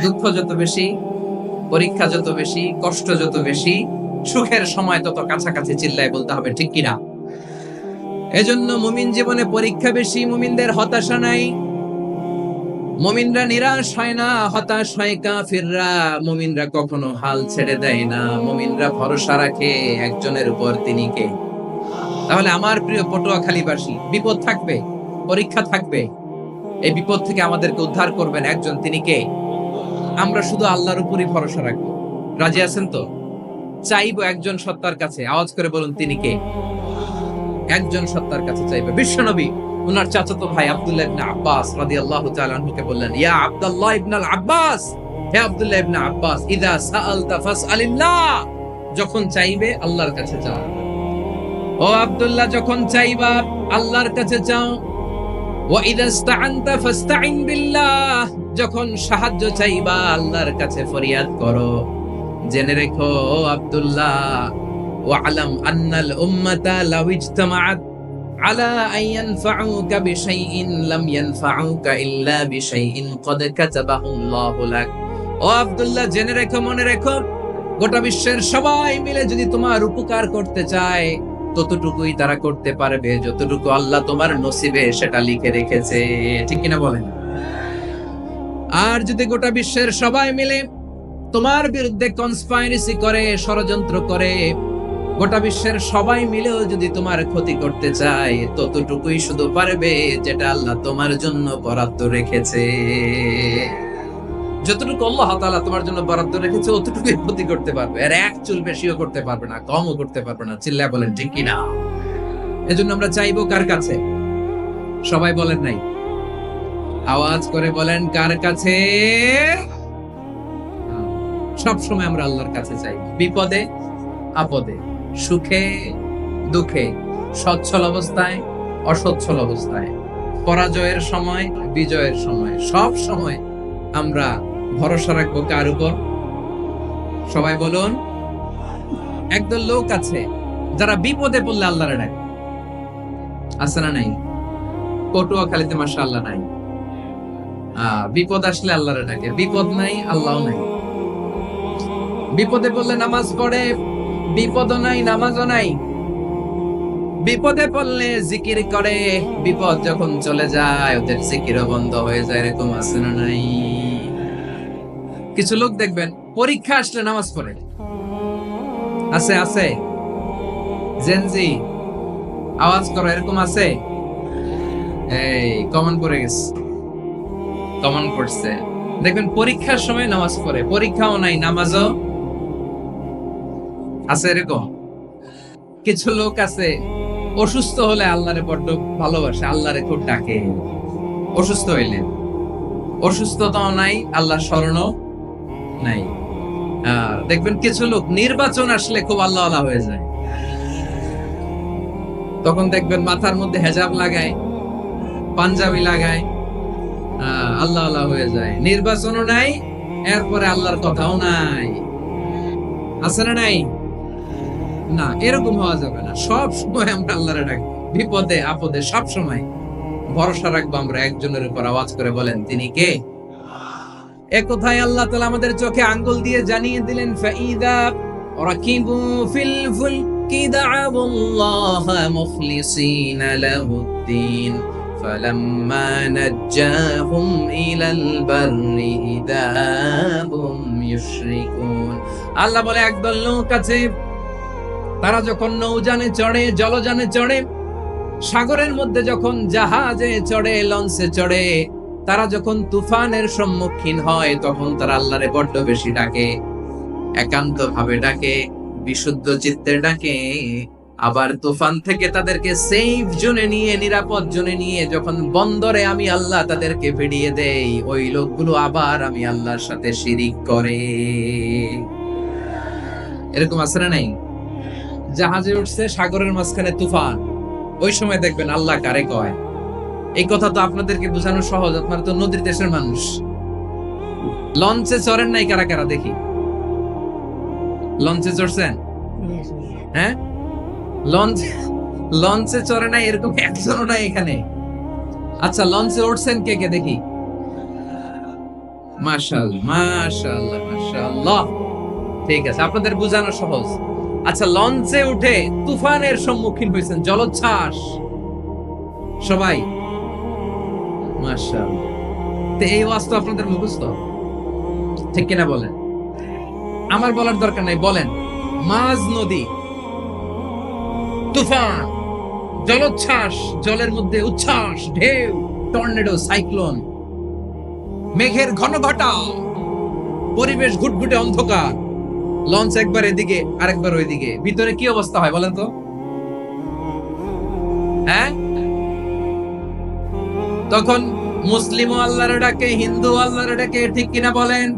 দুঃখ যত বেশি, পরীক্ষা যত বেশি, কষ্ট যত বেশি, সুখের সময় তত কাছাকাছি চিল্লায় বলতে হবে, ঠিক কিনা? এজন্য মুমিন জীবনে পরীক্ষা বেশি, মুমিনদের হতাশা নাই, মুমিনরা নিরাশ হয় না, হতাশ হয় কাফিররা। মুমিনরা কখনো হাল ছেড়ে দেয় না, মুমিনরা ভরসা রাখে একজনের উপর, তিনি কে? তাহলে আমার প্রিয় পটুয়াখালীবাসী, বিপদ থাকবে, পরীক্ষা থাকবে, এই বিপদ থেকে আমাদেরকে উদ্ধার করবেন একজন, তিনি কে? আমরা শুধু আল্লাহর উপরই ভরসা রাখবো। রাজি আছেন তো? চাইবো একজন সত্তার কাছে, আওয়াজ করে বলুন, তিনি কে? একজন সত্তার কাছে চাইবে। বিশ্বনবী উনার চাচাতো ভাই আব্দুল্লাহ ইবনে আব্বাস রাদিয়াল্লাহু তাআলা আনহুকে বললেন, ইয়া আব্দুল্লাহ ইবনুল আব্বাস, হে আব্দুল্লাহ ইবনে আব্বাস, ইযা সাআলতা ফাসআলিল্লাহ, যখন চাইবে আল্লাহর কাছে চাও। ও আব্দুল্লাহ, যখন চাইবা আল্লাহর কাছে চাও। ওয়া ইযা ইসতাআনতা ফাসতাইন বিল্লাহ, যখন সাহায্য চাইবা আল্লাহর কাছে ফরিয়াদ করো। জেনে রেখো ও আব্দুল্লাহ, ওয়া'লাম আন্নাল উম্মাতা লাউ ইজতামাআত আলা আন ইয়ানফাউকা বিশাইইন লাম ইয়ানফাউকা ইল্লা বিশাইইন ক্বাদ কাতাবাহু আল্লাহু লাক। ও আব্দুল্লাহ, জেনে রেখো, মনে রেখো, গোটা বিশ্বের সবাই মিলে যদি তোমার উপকার করতে চায়, ততটুকুই তারা করতে পারবে যতটুকু আল্লাহ তোমার নসিবে সেটা লিখে রেখেছে, ঠিক কিনা বলেন? আর যদি গোটা বিশ্বের সবাই মিলে তোমার বিরুদ্ধে কনস্পাইরেসি করে, ষড়যন্ত্র করে, গোটা বিশ্বের সবাই মিলেও যদি তোমার ক্ষতি করতে চায়, ততটুকুই শুধু পারবে যেটা আল্লাহ তোমার জন্য বরাদ্দ রেখেছে। যতটুকু আল্লাহ তাআলা তোমার জন্য বরাদ্দ রেখেছে অতটুকুই ক্ষতি করতে পারবে, আর এক চুল বেশিও করতে পারবে না, কমও করতে পারবে না। চিল্লায় বলেন, ঠিক কিনা? এজন্য আমরা চাইবো কার কাছে? সবাই বলেন নাই, আওয়াজ করে বলেন, কার কাছে? সব সময় আমরা আল্লাহর কাছে চাই, বিপদে আপদে, সুখে দুঃখে, সচ্ছল অবস্থায় অসচ্ছল অবস্থায়, পরাজয়ের সময় বিজয়ের সময়, সব সময় আমরা ভরসা রাখবো কার উপর? সবাই বলুন। একদল লোক আছে যারা বিপদে পড়লে আল্লাহরে ডাকে, আছে না নাই? পটুয়াখালীতে মাশাআল্লাহ নাই। বিপদ আসলে আল্লাহরে ডাকে, বিপদ নাই আল্লাহ নাই। বিপদে পড়লে নামাজ পড়ে, বিপদও নাই নামাজও নাই। বিপদে পড়লে জিকির করে, বিপদ যখন চলে যায় ওদের জিকিরও বন্ধ হয়ে যায়। এরকম আছে না নাই? কিছু লোক দেখবেন পরীক্ষা আসলে নামাজ পড়ে, আছে আছে? জেনজি আওয়াজ করো, এরকম আছে? এই কমন পড়ে গেছে, কমন পড়ছে। দেখবেন পরীক্ষার সময় নামাজ পড়ে, পরীক্ষাও নাই নামাজও আছে, এরকম। কিছু লোক আছে অসুস্থ হলে আল্লাহরে বড্ড ভালোবাসে, আল্লাহরে খুব ডাকে। অসুস্থ হইলে, অসুস্থতাও নাই, আল্লাহর স্মরণও নাই। দেখবেন কিছু লোক নির্বাচন আসলে খুব আল্লাহওয়ালা হয়ে যায়, তখন দেখবেন মাথার মধ্যে হেজাব লাগায়, পাঞ্জাবি লাগায়, আল্লাহওয়ালা হয়ে যায়। নির্বাচনও নাই, এরপরে আল্লাহর কথাও নাই। আছে না নাই? না, এরকম হওয়া যাবে না। সব সময় আমরা আল্লাহরে ডাকি, বিপদে আপদে সব সময় ভরসা রাখবো আমরা একজনের উপর। আওয়াজ করে বলেন, তিনি কে? এ কথাই আল্লাহ তাআলা আমাদের চোখে আঙ্গুল দিয়ে জানিয়ে দিলেন, ফাইদা রাকিবু ফিল ফুলকি দা'আবুল্লাহ মুখলিসিনা লাহুদ্দিন ফালাম্মা নাজ্জাহুম ইলাল বাররি ইযা হুম ইউশরিকুন। আল্লাহ বলে, একদল লোক আছে, তারা যখন নৌযানে চড়ে, জলযানে চড়ে, সাগরের মধ্যে যখন জাহাজে চড়ে, লঞ্চে চড়ে, তারা যখন তুফানের সম্মুখীন হয়, তখন তারা আল্লাহরে বড্ড বেশি ডাকে, একান্ত ভাবে ডাকে, বিশুদ্ধ চিত্তে ডাকে। আবার তুফান থেকে তাদেরকে সেফ জোনে নিয়ে, নিরাপদ জোনে নিয়ে যখন বন্দরে আমি আল্লাহ তাদেরকে ফিরিয়ে দেই, ওই লোকগুলো আবার আমি আল্লাহর সাথে শিরিক করে। এরকম আছে না নাই? জাহাজে উঠছে, সাগরের মাঝখানে তুফান, ওই সময় দেখবেন আল্লাহ কারে কয়। এই কথা তো আপনাদেরকে বোঝানো সহজ, আপনারা তো নদীর দেশের মানুষ। লঞ্চে চড়েন নাই কারা কারা? দেখি, লঞ্চে চড়ছেন? হ্যাঁ, লঞ্চে চড়ে নাই এরকম একজনও নাই এখানে। আচ্ছা, লঞ্চে উঠছেন কে কে? দেখি, মাশাআল্লাহ মাশাআল্লাহ মাশাআল্লাহ। ঠিক আছে, আপনাদের বোঝানো সহজ। আচ্ছা, লঞ্চে উঠে তুফানের সম্মুখীন হয়েছেন, জলোচ্ছ্বাস সবাই, মাশাআল্লাহ। তো এই ওয়াজ তো আপনাদের মুখস্থ, ঠিক কিনা বলেন? আমার বলার দরকার নাই, বলেন। মাঝ নদী, তুফান, জলোচ্ছ্বাস, জলের মধ্যে উচ্ছ্বাস, ঢেউ, টর্নেডো, সাইক্লোন, মেঘের ঘনঘটা, পরিবেশ ঘুটঘুটে অন্ধকার, লঞ্চ একবার এদিকে আরেকবার ওইদিকে, ভিতরে কি অবস্থা হয় বলেন তো? হ্যাঁ, তখন মুসলিম আল্লাহর ডাকে, হিন্দু আল্লাহর ডাকে, ঠিক কিনা বলেন?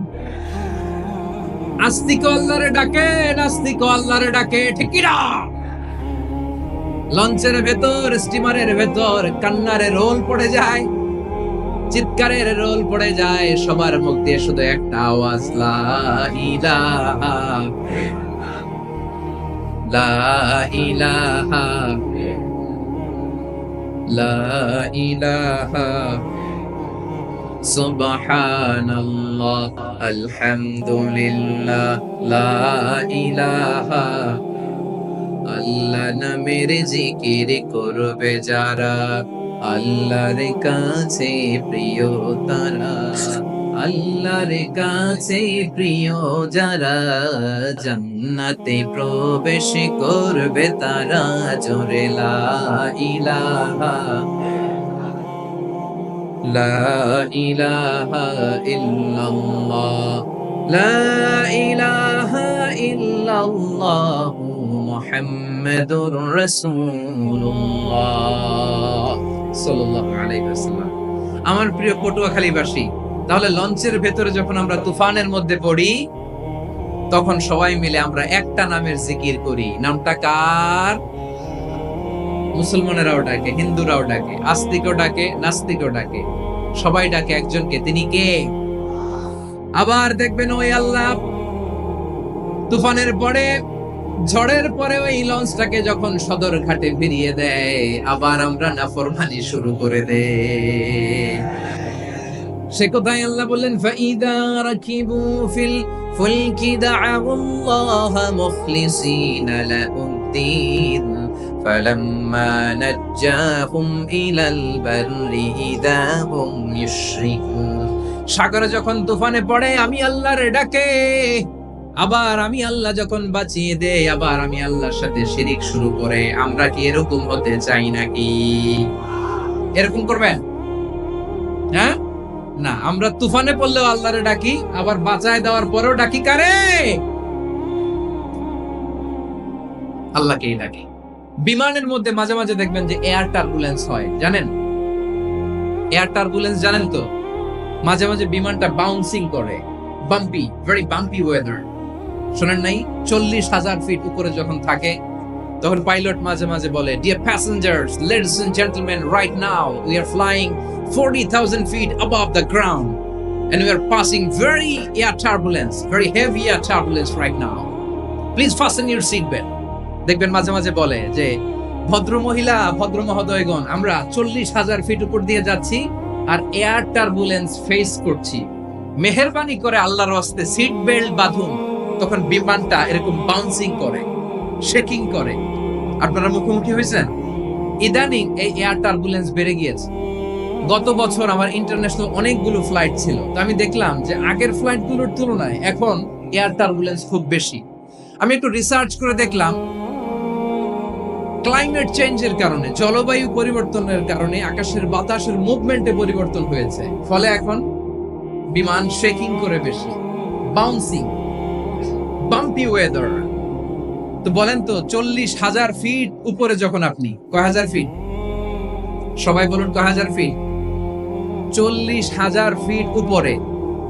আস্তিক আল্লাহর ডাকে, নাস্তিক আল্লাহর ডাকে, ঠিক কিনা? লঞ্চের ভেতর, স্টিমারের ভেতর কান্নারে রোল পড়ে যায়, চিৎকারের রোল পড়ে যায়, সবার মুখ দিয়ে শুধু একটা আওয়াজ, লা ইলাহা লা ইলাহা লা ইলাহা সুবহানাল্লাহ আলহামদুলিল্লাহ লা ইলাহা। আল্লাহ নামের জিকির করবে যারা, আল্লাহর কাছে প্রিয় তারা, আল্লাহর কাছে প্রিয় যারা, জান্নাতে প্রবেশ করবে তারা, জোরে লা ইলাহা লা ইলাহা ইল্লাল্লাহ লা ইলাহা ইল্লাল্লাহ মুহাম্মাদুর রাসূলুল্লাহ সাল্লাল্লাহু আলাইহি ওয়াসাল্লাম। আমার প্রিয় পটুয়াখালীবাসী, তাহলে লঞ্চের ভেতরে যখন আমরা তুফানের মধ্যে পড়ি, তখন সবাই মিলে আমরা একটা নামের জিকির করি। নামটা কার? মুসলমানেরাও ডাকে, হিন্দুরাও ডাকে, আস্তিকও ডাকে, নাস্তিকও ডাকে, সবাই ডাকে একজনকে। তিনি কে? আবার দেখবেন ওই আল্লাহ তুফানের পরে, ঝড়ের পরে ওই লঞ্চটাকে যখন সদর ঘাটে ফিরিয়ে দেয়, আবার আমরা নাফরমানি শুরু করে দেই। সে কোথায় আল্লাহ বললেন, ফাইদা রাকিবু ফিল ফুলকি দা'আল্লাহ মুখলিসিনা লাহুদ্দিন ফালাম্মা নাজ্জাহুম ইলাল বাররি ইযা হুম ইউশরিকুন। সাগরে যখন তুফানে পড়ে আমি আল্লাহর ডাকে, আবার আমি আল্লাহ যখন বাঁচিয়ে দেই, আবার আমি আল্লাহর সাথে শিরিক শুরু করে। আমরা কি এরকম হতে চাই নাকি? এরকম করবেন? হ্যাঁ না, আমরা তুফানে পড়লেও আল্লাহরে ডাকি, আবার বাঁচায় দেওয়ার পরেও ডাকি কারে? আল্লাহকেই ডাকি। বিমানের মধ্যে মাঝে মাঝে দেখবেন যে এয়ার টার্বুলেন্স হয়, জানেন? এয়ার টার্বুলেন্স জানেন তো? মাঝে মাঝে বিমানটা বাউন্সিং করে, বাম্পি, ভেরি বাম্পি ওয়েদার। শোনেন নাই? 40,000 ফিট উপরে যখন থাকে, তখন পাইলট মাঝে মাঝে বলে, dear passengers, ladies and gentleman, right now we are flying 40,000 feet above the ground and we are passing very air turbulence, very heavy air turbulence right now. Please fasten your seat belt. দেখবেন মাঝে মাঝে বলে যে, ভদ্র মহিলা, ভদ্র মহোদয়গণ, আমরা 40,000 ফিট উপর দিয়ে যাচ্ছি আর এয়ার টার্বুলেন্স ফেস করছি, মেহেরবানি করে আল্লাহর ওয়াস্তে সিট বেল্ট বাঁধুন। তখন বিমানটা এরকম বাউন্সিং করে, শেকিং করে। আপনারা মুখোমুখি হয়েছেন? ইদানিং এই এয়ার টার্বুলেন্স বেড়ে গিয়েছে। গত বছর আমার ইন্টারন্যাশনাল অনেকগুলো ফ্লাইট ছিল, তো আমি দেখলাম যে আগের ফ্লাইটগুলোর তুলনায় এখন এয়ার টার্বুলেন্স খুব বেশি। আমি একটু রিসার্চ করে দেখলাম, ক্লাইমেট চেঞ্জের কারণে, জলবায়ু পরিবর্তনের কারণে আকাশের বাতাসের মুভমেন্টে পরিবর্তন হয়েছে, ফলে এখন বিমান শেকিং করে বেশি, বাউন্সিং, বাম্পি ওয়েদার। তো বলেন তো, 40,000 ফিট উপরে যখন আপনি, কয় হাজার ফিট? সবাই বলুন, কয় হাজার ফিট? 40,000 ফিট উপরে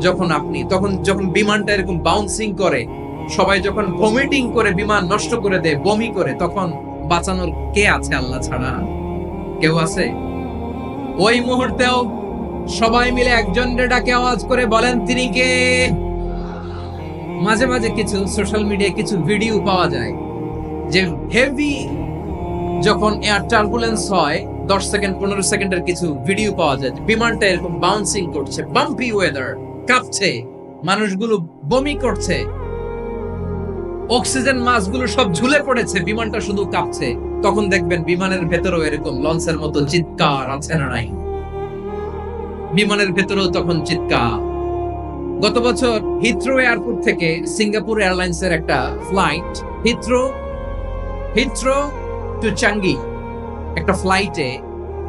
যখন আপনি, তখন যখন বিমানটা এরকম বাউন্সিং করে, সবাই যখন ভমিটিং করে বিমান নষ্ট করে দেয়, বমি করে, তখন বাঁচানোর কে আছে আল্লাহ ছাড়া? কেউ আছে? ওই মুহূর্তেও সবাই মিলে একজনের ডাকে আওয়াজ করে বলেন, তিনি কে? মাঝে মাঝে কিছু সোশ্যাল মিডিয়ায় কিছু ভিডিও পাওয়া যায় যে হেভি যখন এয়ার টার্বুলেন্স হয়, 10 সেকেন্ড 15 সেকেন্ডের কিছু ভিডিও পাওয়া যায়, বিমানটা এরকম বাউন্সিং করছে, বাম্পি ওয়েদার, কাঁপছে, মানুষগুলো বমি করছে, অক্সিজেন মাস্কগুলো সব ঝুলে পড়েছে, বিমানটা শুধু কাঁপছে। তখন দেখবেন বিমানের ভেতরেও এরকম লঞ্চের মতো চিৎকার আছে না নাই? বিমানের ভেতরেও তখন চিৎকার। গত বছর হিথ্রো এয়ারপোর্ট থেকে সিঙ্গাপুর এয়ারলাইন্সের একটা ফ্লাইট হিথ্রো টু চাঙ্গি একটা ফ্লাইটে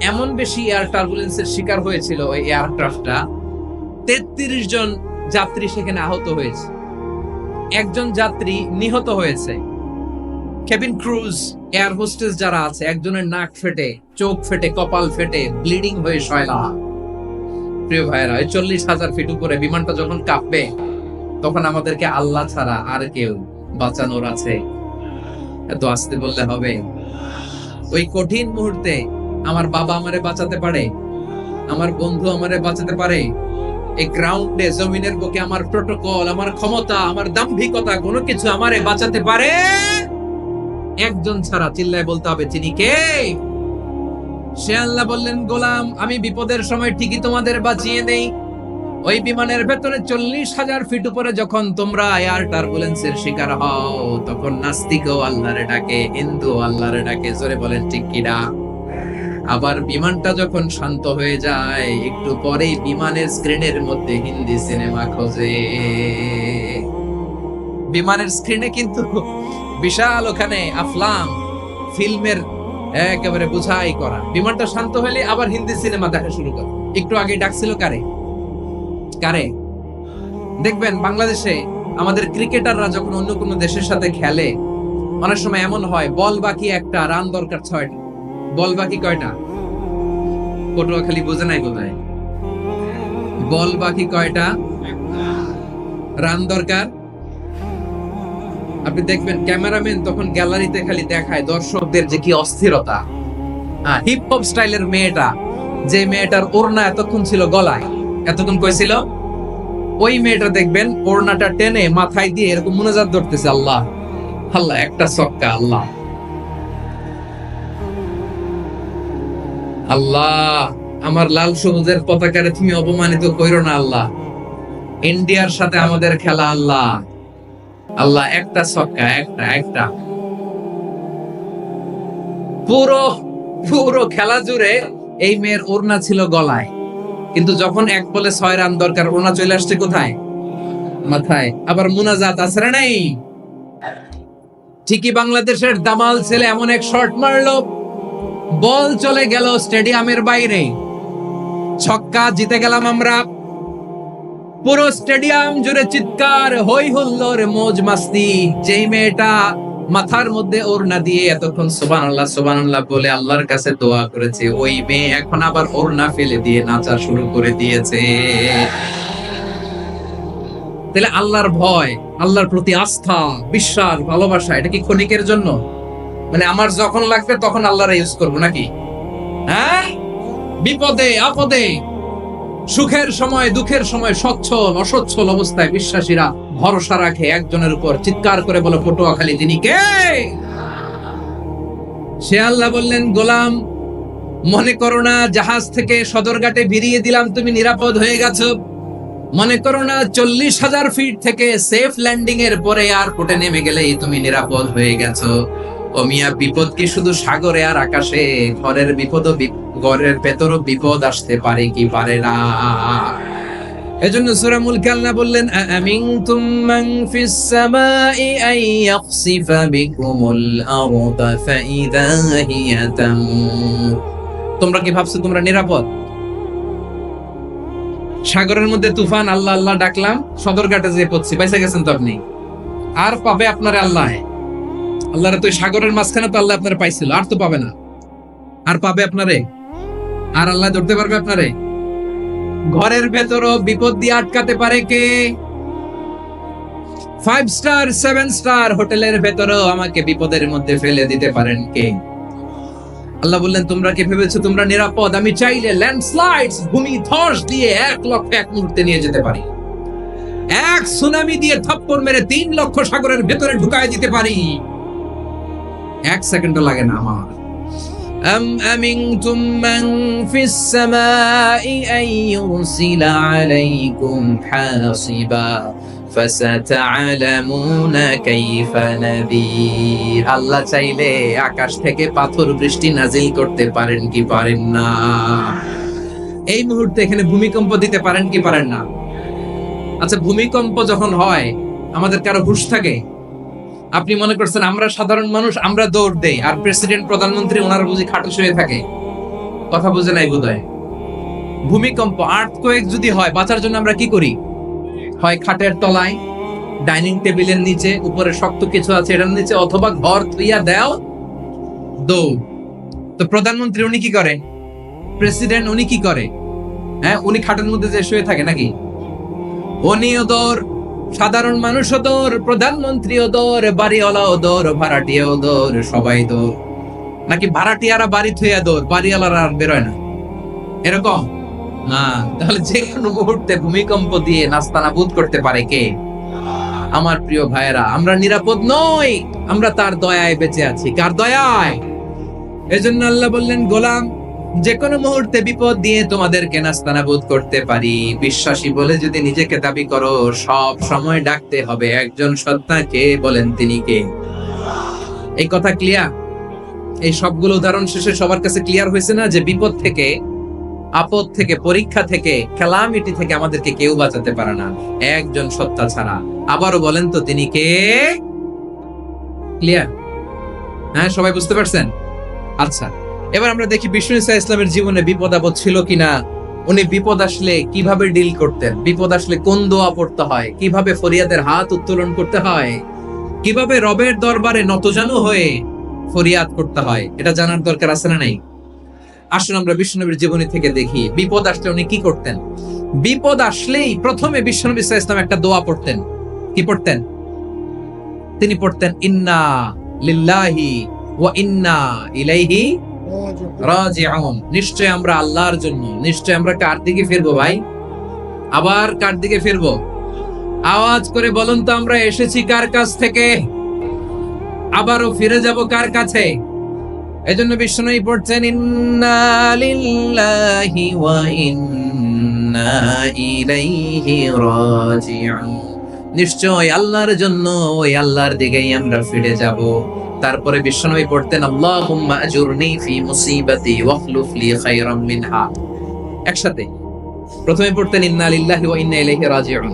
এমন বেশি এয়ার টার্বুলেন্সের শিকার হয়েছিল ওই এয়ারক্রাফটটা, 33 জন যাত্রী সেখানে আহত হয়েছে, একজন যাত্রী নিহত হয়েছে। কেবিন ক্রুজ, এয়ার হোস্টেস যারা আছে, একজনের নাক ফেটে, চোখ ফেটে, কপাল ফেটে, ব্লিডিং হয়ে শয়লা। প্রিয় ভাইরা, 40,000 ফিট উপরে বিমানটা যখন কাঁপবে, তখন আমাদেরকে আল্লাহ ছাড়া আর কেউ বাঁচানোর আছে? এত আস্তে বললে হবে? ওই কঠিন মুহূর্তে আমার বাবা আমারে বাঁচাতে পারে, আমার বন্ধু আমারে বাঁচাতে পারে। এই গ্রাউন্ডে, জমিনের বুকে আমার প্রোটোকল, আমার ক্ষমতা, আমার দাম্ভিকতা কোনো কিছু আমারে বাঁচাতে পারে? একজন ছাড়া, চিল্লায় বলতে হবে, তিনি কে? সে আল্লাহ বললেন, গোলাম, আমি বিপদের সময় ঠিকই তোমাদের বাঁচিয়ে নেই। ওই বিমানের ভেতরে 40,000 ফিট উপরে যখন তোমরা এয়ার টার্বুলেন্সের শিকার হও, তখন নাস্তিকও আল্লাহরে ডাকে, হিন্দু আল্লাহরে ডাকে। জোরে বলেন ঠিক কিনা? আবার বিমানটা যখন শান্ত হয়ে যায়, একটু পরেই বিমানের স্ক্রিনের মধ্যে হিন্দি সিনেমা খোঁজে। বিমানের স্ক্রিনে কিন্তু বিশাল ওখানে আফলাম ফিল্মের একেবারে বুঝাই করা। বিমানটা শান্ত হলে আবার হিন্দি সিনেমা দেখা শুরু করে। একটু আগে ডাকছিল কারে? দেখবেন বাংলাদেশে আমাদের ক্রিকেটাররা যখন অন্য কোনো দেশের সাথে খেলে, অনেক সময় এমন হয়, বল বাকি একটা, রান দরকার 6টা। বল বাকি কয়টা? পটুয়াখালী বোঝে নাই বোধহয়। বল বাকি কয়টা, রান দরকার। আপনি দেখবেন ক্যামেরাম্যান তখন গ্যালারিতে খালি দেখায় দর্শকদের যে কি অস্থিরতা। হিপ হপ স্টাইলের মেয়েটা, যে মেয়েটার ওড়না এতক্ষণ ছিল গলায়, এতক্ষণ কই ছিল, ওই মেয়েটা দেখবেন ওড়নাটা টেনে মাথায় দিয়ে এরকম মুনাজাত ধরতেছে, আল্লাহ আল্লাহ, একটা ছক্কা, আল্লাহ আল্লাহ, আমার লাল সবুজের পতাকারে তুমি অপমানিত কইরো না আল্লাহ। ইন্ডিয়ার সাথে আমাদের খেলা, আল্লাহ আল্লাহ, একটা ছক্কা, একটা। পুরো খেলা জুড়ে এই মেয়ের ওড়না ছিল গলায়, কিন্তু যখন 1 বলে 6 রান দরকার, ওড়না চলে আসছে কোথায়? মাথায়। আবার মুনাজাত আছে না নাই? ঠিকই বাংলাদেশের দামাল ছেলে এমন এক শট মারলো, বল চলে গেল স্টেডিয়ামের বাইরে, ছক্কা, জিতে গেলাম আমরা। পুরো স্টেডিয়াম জুড়ে চিৎকার, হই হুল্লোড়, মৌজ মাস্তি। যেই মেয়েটা মাথার মধ্যে ওড়না দিয়ে এতক্ষণ সুবহানাল্লাহ সুবহানাল্লাহ বলে আল্লাহর কাছে দোয়া করেছে, ওই মেয়ে এখন আবার ওড়না ফেলে দিয়ে নাচা শুরু করে দিয়েছে। তাহলে আল্লাহর ভয়, আল্লাহর প্রতি আস্থা, বিশ্বাস, ভালোবাসা, এটা কি ক্ষণিকের জন্য? মানে আমার যখন লাগবে তখন আল্লাহর ইউজ করবো নাকি? হ্যাঁ, বিপদে আপদে, সুখের সময় দুঃখের সময়, সচ্ছল অসচ্ছল অবস্থায় বিশ্বাসীরা ভরসা রাখে একজনের উপর। চিৎকার করে বলে, পটুয়াখালী, তিনি কে? সে আল্লাহ বললেন, গোলাম, মনে করো না জাহাজ থেকে সদরঘাটে ভিড়িয়ে দিলাম, তুমি নিরাপদ হয়ে গেছো। মনে করো না 40,000 ফিট থেকে সেফ ল্যান্ডিং এর পরে এয়ারপোর্টে নেমে গেলেই তুমি নিরাপদ হয়ে গেছো। ও মিয়া, বিপদ কি শুধু সাগরে আর আকাশে? ঘরের ভেতরও বিপদ আসতে পারে কি পারে না? এজন্য সূরা মুলকে আল্লাহ বললেন, আমিনতুম মান ফিস সামাই আন ইয়াখসিফা বিকুমুল আরদা ফাইদা হিয়া তামুর। তোমরা কি ভাবছো তোমরা নিরাপদ? সাগরের মধ্যে তুফান, আল্লাহ আল্লাহ ডাকলাম, সদরঘাটে যেয়ে পড়ছি, পয়সা গেছেন তো আপনি। আর পাবে আপনারে আল্লাহ? আল্লাহরে তো সাগরের মাঝখানে তো আল্লাহ আপনারে পাইছিল, আর তো পাবে না। আর পাবে আপনারে? আর আল্লাহ ধরতে পারবে আপনারে? ঘরের ভেতরও বিপদ দিয়ে আটকাতে পারে কে? 5 স্টার 7 স্টার হোটেলের ভেতরও আমাকে বিপদের মধ্যে ফেলে দিতে পারেন কে? আল্লাহ বললেন, তোমরা কি ভেবেছো তোমরা নিরাপদ? আমি চাইলে ল্যান্ডস্লাইডস, ভূমিধস দিয়ে 1 লক্ষ 1 মুহূর্তে নিয়ে যেতে পারি। এক সুনামি দিয়ে থাপ্পড় মেরে 3 লক্ষ সাগরের ভেতরে ঢুকায় দিতে পারি। 1 সেকেন্ডও লাগে না আমার। أم أمنتم من في السماء أن يرسل عليكم حاصبا فستعلمون كيف نذير আল্লাহ চাইলে আকাশ থেকে পাথর বৃষ্টি নাজিল করতে পারেন কি পারেন না? এই মুহূর্তে এখানে ভূমিকম্প দিতে পারেন কি পারেন না? আচ্ছা, ভূমিকম্প যখন হয় আমাদের কারো হুঁশ থাকে? আপনি মনে করছেন আমরা সাধারণ মানুষ, আমরা দৌড় দেই, আর প্রেসিডেন্ট প্রধানমন্ত্রী ওনারা বুঝি খাটু শুয়ে থাকে? কথা বুঝে নাই বোধহয়। ভূমিকম্প, আর্থকোয়েক যদি হয়, বাঁচার জন্য আমরা কি করি? হয় খাটের তলায়, ডাইনিং টেবিলের নিচে, উপরে শক্ত কিছু আছে এটার নিচে, অথবা ঘর থুইয়া দেও দৌড়। তো প্রধানমন্ত্রী উনি কি করে? প্রেসিডেন্ট উনি কি করে? হ্যাঁ, উনি খাটের মধ্যে যে শুয়ে থাকে নাকি? উনিও দৌড়, সাধারণ মানুষও দৌড়, প্রধানমন্ত্রীও দৌড়, বাড়িওয়ালাও দৌড়, ভাড়াটিয়াও দৌড়, সবাই দৌড়। নাকি ভাড়াটিয়ারা বাড়ি থুইয়া দৌড়, বাড়িওয়ালারা আর বেরোয় না? এরকম না। তাহলে যে কোনো মুহূর্তে ভূমিকম্প দিয়ে নাস্তানাবুদ করতে পারে কে? আমার প্রিয় ভাইয়েরা, আমরা নিরাপদ নই, আমরা তার দয়ায় বেঁচে আছি। কার দয়ায়? এজন্য আল্লাহ বললেন, গোলাম, যে কোনো মুহূর্তে বিপদ দিয়ে তোমাদেরকে নাস্তানাবুদ করতে পারি। বিশ্বাসী বলে যদি নিজেকে দাবি করো, সব সময় ডাকতে হবে একজন সত্তাকে। বলেন তিনি কে? এই কথা ক্লিয়ার? এই সবগুলো উদাহরণ শেষে সবার কাছে ক্লিয়ার হয়েছে না যে বিপদ থেকে, আপদ থেকে, পরীক্ষা থেকে, ক্যালামিটি থেকে আমাদেরকে কেউ বাঁচাতে পারে না একজন সত্তা ছাড়া। আবারও বলেন তো তিনি কে? ক্লিয়ার? হ্যাঁ, সবাই বুঝতে পারছেন? আচ্ছা, এবার আমরা দেখি বিষ্ণু ঈসা ইসলামের জীবনে বিপদ আপদ ছিল কিনা। উনি বিপদ আসলে কিভাবে ডিল করতেন, বিপদ আসলে কোন দোয়া পড়তে হয়, কিভাবে ফরিয়াদের হাত উত্তোলন করতে হয়, কিভাবে রবের দরবারে নতজানু হয়ে ফরিয়াদ করতে হয়, এটা জানার দরকার আছে না নাই? আসুন আমরা বিষ্ণুনবীর জীবনী থেকে দেখি বিপদ আসলে উনি কি করতেন। বিপদ আসলেই প্রথমে বিষ্ণুনবী সাল্লাল্লাহু আলাইহি ওয়াসাল্লাম একটা দোয়া পড়তেন। কি পড়তেন? তিনি পড়তেন, ইন্না লিল্লাহি ওয়া ইন্না ইলাইহি রাজিউন। নিশ্চয় আমরা আল্লাহর জন্য, নিশ্চয় আমরা কার দিকে ফিরবো ভাই? আবার কার দিকে ফিরবো? আওয়াজ করে বলুন তো, আমরা এসেছি কার কাছ থেকে, আবারও ফিরে যাব কার কাছে? এজন্য বিষ্ণুই পড়ছেন, ইন্না লিল্লাহি ওয়া ইন্না ইলাইহি রাজিউন। নিশ্চয় আল্লাহর জন্য, ওই আল্লাহর দিকেই আমরা ফিরে যাব। তারপরে বিষ্ণুই পড়তেন, আল্লাহুম্মা আজুরনি ফি মুসিবাতি ওয়াখলুফ লি খায়রাম মিনহা। একসাথে প্রথমে পড়তেন ইন্না লিল্লাহি ওয়া ইন্না ইলাইহি রাজিউন,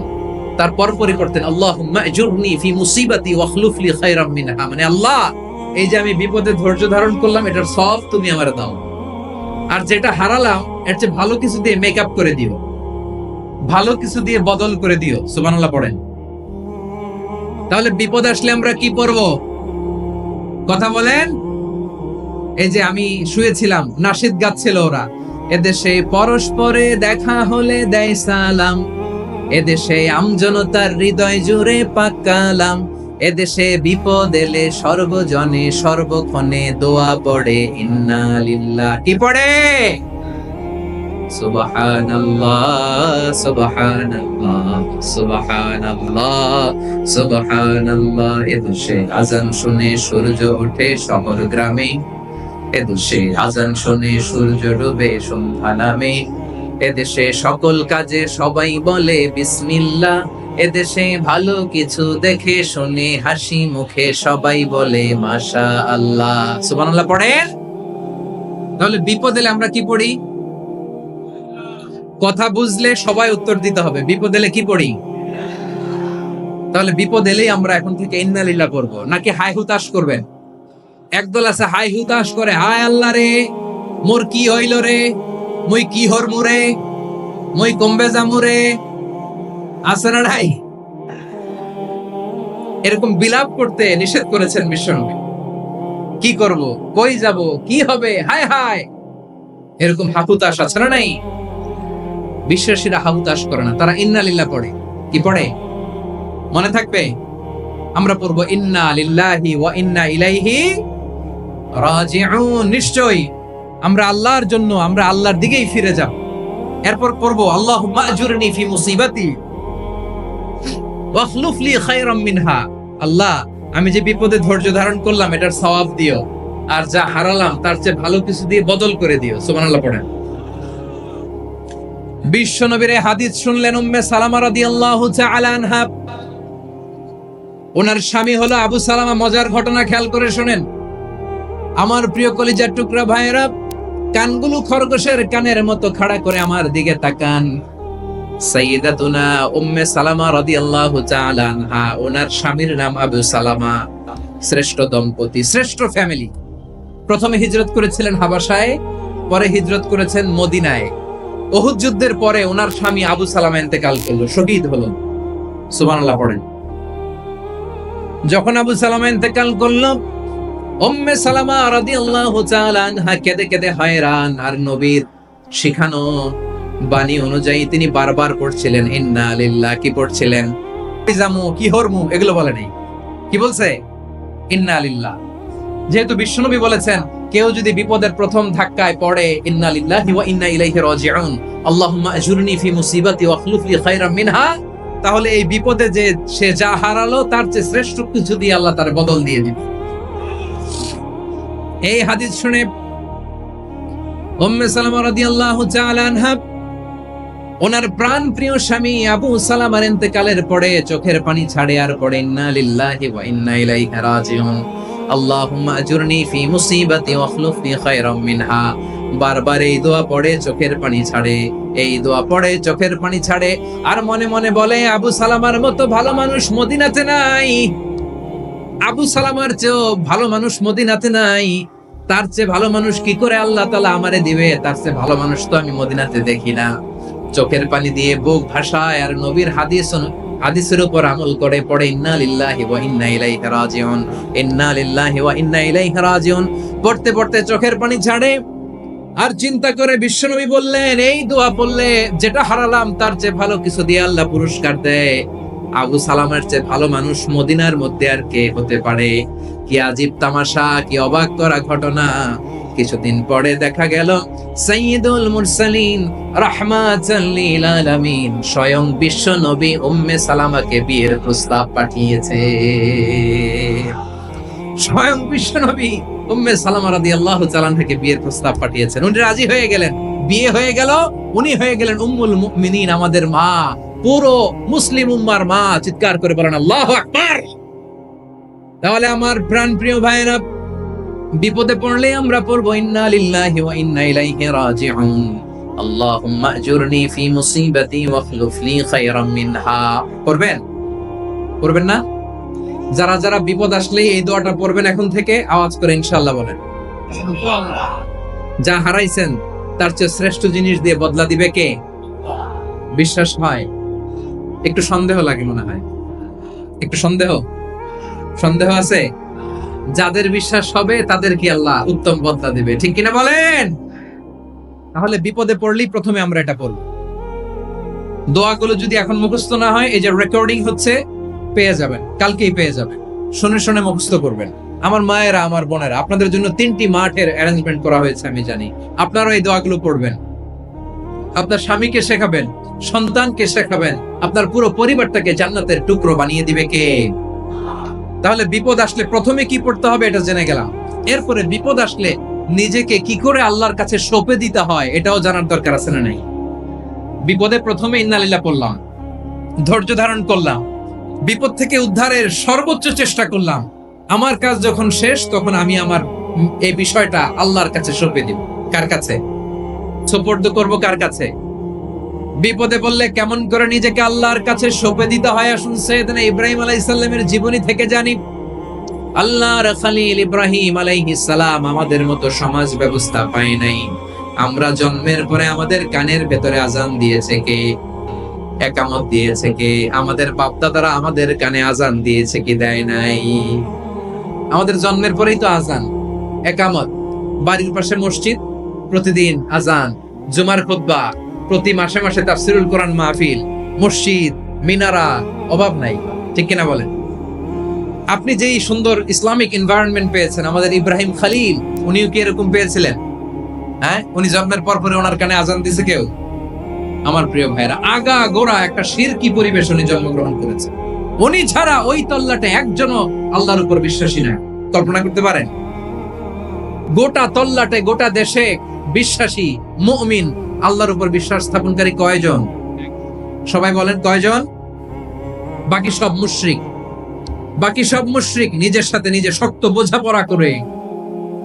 তারপর পরে পড়তেন আল্লাহুম্মা আজুরনি ফি মুসিবাতি ওয়াখলুফ লি খায়রাম মিনহা। মানে আল্লাহ, এই যে আমি বিপদে ধৈর্য ধারণ করলাম, এটার সব তুমি আমার দাও, আর যেটা হারালাম এর চেয়ে ভালো কিছু দিয়ে মেকআপ করে দিও, ভালো কিছু দিয়ে বদল করে দিও। সুবহানাল্লাহ পড়েন। তাহলে বিপদ আসলে আমরা কি করব? কথা বলেন। এই যে আমি শুয়েছিলাম, নাশিদ গাচ্ছিল ওরা, এদেশে পরস্পরে দেখা হলে দেয় সালাম, এদেশে আমজনতার হৃদয় জুড়ে পাকালাম, এদেশে বিপদ এলে সর্বজনে সর্বক্ষণে দোয়া পড়ে ইন্না লিল্লাহ। কি পড়ে? সুবহানাল্লাহ সুবহানাল্লাহ সুবহানাল্লাহ সুবহানাল্লাহ। এদেশে আজান শুনে সূর্য ওঠে শহর গ্রামে, এদেশে আজান শুনে সূর্য ডুবে সন্ধ্যা নামে, এদেশে সকল কাজে সবাই বলে বিসমিল্লাহ, এদেশে ভালো কিছু দেখে শুনে হাসি মুখে সবাই বলে মাশাআল্লাহ। সুবহানাল্লাহ পড়েন। তাহলে বিপদ এলে আমরা কি পড়ি? কথা বুঝলে সবাই উত্তর দিতে হবে। বিপদ এলে কি পড়ি? তাহলে বিপদ এলেই আমরা এখন থেকে ইন্না লিল্লাহ পড়বো, নাকি হাই হুতাশ করবেন? একদল আছে হাই হুতাশ করে, হায় আল্লাহ রে, মোর কি হইল রে, মুই কি হরমু রে, মুই কমবে যামু রে। আছে না নাই? এরকম বিলাপ করতে নিষেধ করেছেন বিশ্বনবী। কি করব, কই যাব, কি হবে, হায় হায়, এরকম হাহুতাশ আছে না নাই? বিশ্বাসীরা হাহুতাশ করে না, তারা ইন্না লিল্লাহ পড়ে। কি পড়ে? মনে থাকবে? আমরা পড়বো ইন্না লিল্লাহি ওয়া ইন্না ইলাইহি রাজিউন। নিশ্চয়ই আমরা আল্লাহর জন্য, আমরা আল্লাহর দিকেই ফিরে যাব। এরপর পড়বো আল্লাহুম্মা আজুরনি ফি মুসিবাতি ওয়াখলুফ লি খায়রাম মিনহা। আল্লাহ, আমি যে বিপদে ধৈর্য ধারণ করলাম এটার সওয়াব দিও, আর যা হারালাম তার চেয়ে ভালো কিছু দিয়ে বদল করে দিও। সুবহানাল্লাহ পড়েন। বিশ্ব নবীর হাদিস শুনলেন উম্মে সালামা রাদিয়াল্লাহু তাআলা আনহা। ওনার স্বামী হলো আবু সালামা। মজার ঘটনা খেয়াল করে শুনেন আমার প্রিয় কলিজার টুকরা ভাইয়েরা। কানগুলো খরগোশের কানের মতো খাড়া করে আমার দিকে তাকান। সাইয়্যিদাতুনা উম্মে সালামা রাদিয়াল্লাহু তাআলা আনহা, ওনার স্বামীর নাম আবু সালামা। শ্রেষ্ঠ দম্পতি, শ্রেষ্ঠ ফ্যামিলি। প্রথমে হিজরত করেছিলেন হাবাসায়, পরে হিজরত করেছেন মদিনায়। উহুদ যুদ্ধের পরে ওনার স্বামী আবু সালামা ইন্তেকাল করলো, শহীদ হলো। সুবহানাল্লাহ পড়েন। যখন আবু সালামা ইন্তেকাল করলো, উম্মে সালামা রাদিয়াল্লাহু তাআলা আনহা কেঁদে কেঁদে হয়রান। আর নবীর শিখানো বাণী অনুযায়ী তিনি বারবার পড়ছিলেন ইন্না লিল্লাহ। কি পড়ছিলেন? জামু কি হরমু এগুলো বলে নাই। কি বলছে? ইন্না লিল্লাহ। যেহেতু বিশ্বনবী বলেছেন কেউ যদি বিপদের প্রথম ধাক্কায় পড়ে ইন্না লিল্লাহি ওয়া ইন্না ইলাইহি রাজিউন, আল্লাহুম্মা আজুরনি ফি মুসিবাতি ওয়া আখলুফ লি খায়রাম মিনহা, তাহলে এই বিপদে যে সে যা হারালো তার চেয়ে শ্রেষ্ঠ কিছু দিয়ে আল্লাহ তার বদল দিয়ে দিবে। এই হাদিস শুনে উম্মে সালামা রাদিয়াল্লাহু তাআলা আনহা ওনার প্রাণ প্রিয় স্বামী আবু সালামার ইন্তেকালের পরে চোখের পানি ছাড়ে আর পড়ে ইন্না লিল্লাহি ওয়া ইন্না ইলাইহি রাজিউন, আল্লাহুম্মা আজুরনি ফি মুসিবাতি ওয়া আখলুফ লি খায়রাম মিনহা। বারবার এই দোয়া পড়ে চোখের পানি ছাড়ে, এই দোয়া পড়ে চোখের পানি ছাড়ে। আর মনে মনে বলে আবু সালামার মতো ভালো মানুষ মদিনাতে নাই, আবু সালামার চেয়েও ভালো মানুষ মদিনাতে নাই। তার চেয়ে ভালো মানুষ কি করে আল্লাহ তাআলা আমারে দিবে? তার চেয়ে ভালো মানুষ তো আমি মদিনাতে দেখি না। চোখের পানি দিয়ে বুক ভাসায় আর নবীর হাদিসের উপর আমল করে পড়ে ইন্না লিল্লাহি ওয়া ইন্না ইলাইহি রাজিউন, ইন্না লিল্লাহি ওয়া ইন্না ইলাইহি রাজিউন। পড়তে পড়তে চোখের পানি ছাড়ে আর চিন্তা করে বিশ্বনবী বললেন এই দোয়া পড়লে যেটা হারালাম তার চেয়ে ভালো কিছু দিয়ে আল্লাহ পুরস্কার দেয়। আবু সালামের চেয়ে ভালো মানুষ মদিনার মধ্যে আর কে হতে পারে? কি আজীব তামাশা, কি অবাক করা ঘটনা। কিছুদিন পরে দেখা গেল সাইয়্যিদুল মুরসালিন রাহমাতাল লিল আলামিন স্বয়ং বিশ্ব নবী উম্মে সালামাকে বিয়ের প্রস্তাব পাঠিয়েছে। স্বয়ং বিশ্ব নবী উম্মে সালামা রাদিয়াল্লাহু তাআলা থেকে বিয়ের প্রস্তাব পাঠিয়েছেন। উনি রাজি হয়ে গেলেন, বিয়ে হয়ে গেল। উনি হয়ে গেলেন উম্মুল মুমিনিন, আমাদের মা, পুরো মুসলিম উম্মার মা। চিৎকার করে বলেন আল্লাহু আকবার। তাহলে আমার প্রাণ প্রিয় ভাইরা, বিপদে পড়লে আমরা পড়বো ইন্না লিল্লাহি ওয়া ইন্না ইলাইহি রাজিউন, আল্লাহুম্মা আজুরনি ফি মুসিবাতি ওয়া আখলুফ লি খায়রাম মিনহা। পড়বেন? পড়বেন না? যারা যারা বিপদ আসলে এই দোয়াটা পড়বেন এখন থেকে আওয়াজ করে ইনশাআল্লাহ বলেন। যা হারাইছেন তার চেয়ে শ্রেষ্ঠ জিনিস দিয়ে বদলা দিবে কে? বিশ্বাস হয়? একটু সন্দেহ লাগে মনে হয়, একটু সন্দেহ আছে? যাদের বিশ্বাস হবে তাদের কি আল্লাহ উত্তম বদলা দিবে, ঠিক কিনা বলেন? তাহলে বিপদে পড়লেই প্রথমে আমরা এটা পড়ব। দোয়াগুলো যদি এখন মুখস্থ না হয়, এই যে রেকর্ডিং হচ্ছে, পেয়ে যাবেন, কালকেই পেয়ে যাবেন। শুনে শুনে মুখস্থ করবেন। আমার মায়েরা, আমার বোনেরা, আপনাদের জন্য 3টি মাঠের অ্যারেঞ্জমেন্ট করা হয়েছে, আমি জানি। আপনারা এই দোয়াগুলো পড়বেন, আপনার স্বামীকে শেখাবেন, সন্তানকে শেখাবেন, আপনার পুরো পরিবারটাকে জান্নাতের টুকরো বানিয়ে দিবে কে? তাহলে বিপদ আসলে প্রথমে কি পড়তে হবে এটা জেনে গেলাম। এরপরে বিপদ আসলে নিজেকে কি করে আল্লাহর কাছে সঁপে দিতে হয় এটাও জানার দরকার আছে না নাই? বিপদে প্রথমে ইন্না লিল্লাহ পড়লাম, ধৈর্য ধারণ করলাম, বিপদ থেকে উদ্ধারের সর্বোচ্চ চেষ্টা করলাম। আমার কাজ যখন শেষ তখন আমি আমার এই বিষয়টা আল্লাহর কাছে সঁপে দিব। কার কাছে সুপর্দ করব? কার কাছে? বিপদে পড়লে কেমন করে নিজেকে আল্লাহর কাছে সঁপে দিতে হয় আসুন সাইয়েদনা ইব্রাহিম আলাইহিস সালামের জীবনী থেকে জানি। আল্লাহর খলিল ইব্রাহিম আলাইহিস সালাম আমাদের মতো সমাজ ব্যবস্থা পায় নাই। আমরা জন্মের পরে আমাদের কানের ভেতরে আজান দিয়েছে কে? একামত দিয়েছে কে? আমাদের বাপদাদারা আমাদের কানে আজান দিয়েছে কি? দেয় নাই। আমাদের জন্মের পরেই তো আজান, একামত, বাড়ির পাশে মসজিদ, প্রতিদিন আজান, জুমার খুতবা, প্রতি মাসে মাসে তাফসীরুল কোরআন মাহফিল, মসজিদ, মিনারা, অভাব নাই, ঠিক কিনা বলেন? আপনি যেই সুন্দর ইসলামিক এনভায়রনমেন্ট পেয়েছেন, আমাদের ইব্রাহিম খলিল উনিও কি এরকম পেয়েছিলেন? হ্যাঁ, উনি জন্মের পর পরে ওনার কানে আজান দিয়েছে কেউ? আমার প্রিয় ভাইরা, আগা গোড়া একটা শিরকি পরিবেশ উনি জন্মগ্রহণ করেছেন। উনি ছাড়া ওই তল্লাটে একজনও আল্লাহর উপর বিশ্বাসী না। কল্পনা করতে পারেন? গোটা তল্লাটে গোটা দেশে বিশ্বাসী মুমিন আল্লাহর উপর বিশ্বাস স্থাপনকারী কয়জন? সবাই বলেন কয়জন? বাকি সব মুশরিক নিজের সাথে নিজে শক্ত বোঝাপড়া করে,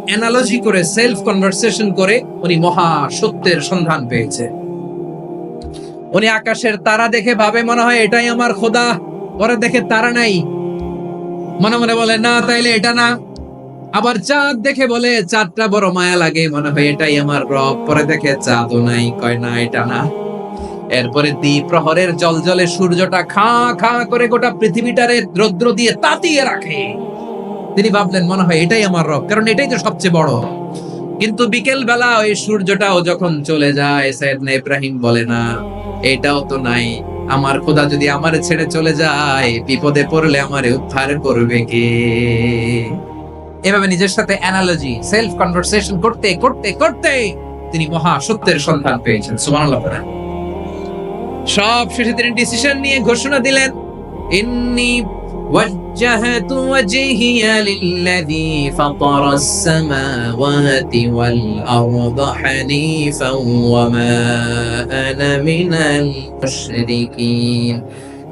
অ্যানালজি করে, সেলফ কনভারসেশন করে উনি মহা সত্যের সন্ধান পেয়েছে। উনি আকাশের তারা দেখে ভাবে মনে হয় এটাই আমার খোদা, পরে দেখে তারা নাই, মনে মনে বলে না তাইলে এটা না। আবার চাঁদ দেখে বলে চাঁদটা বড় মায়া লাগে, মনে হয় এটাই আমার রব, পরে দেখে চাঁদও নাই, কয় না এটা না। এরপরে দ্বীপ প্রহরের জলজলে সূর্যটা খা খা করে গোটা পৃথিবীটারে রৌদ্র দিয়ে তাতিয়ে রাখে। তিনি ভাবলেন মনে হয় এটাই আমার রব, কারণ এটাই তো সবচেয়ে বড়। কিন্তু বিকেল বেলা ওই সূর্যটাও যখন চলে যায়, সাইয়েদনা ইব্রাহিম বলে না এটাও তো নাই, আমার খোদা যদি আমারে ছেড়ে চলে যায়, বিপদে পড়লে আমারে উদ্ধার করবে কে? এভাবে নিজের সাথে অ্যানালজি, সেলফ কনভারসেশন করতে করতে করতে তিনি মহা সত্যের সন্ধান পেয়েছেন। সুবহানাল্লাহ। সব শেষে তিনি ডিসিশন নিয়ে ঘোষণা দিলেন, ইন্নী ওয়াজ্জাহাতু ওয়াজহিয়া লিল্লাযী ফাতারাস সামাওয়াতি ওয়াল আরদা হানিফান ওয়া মা আনা মিনাল মুশরিকিন।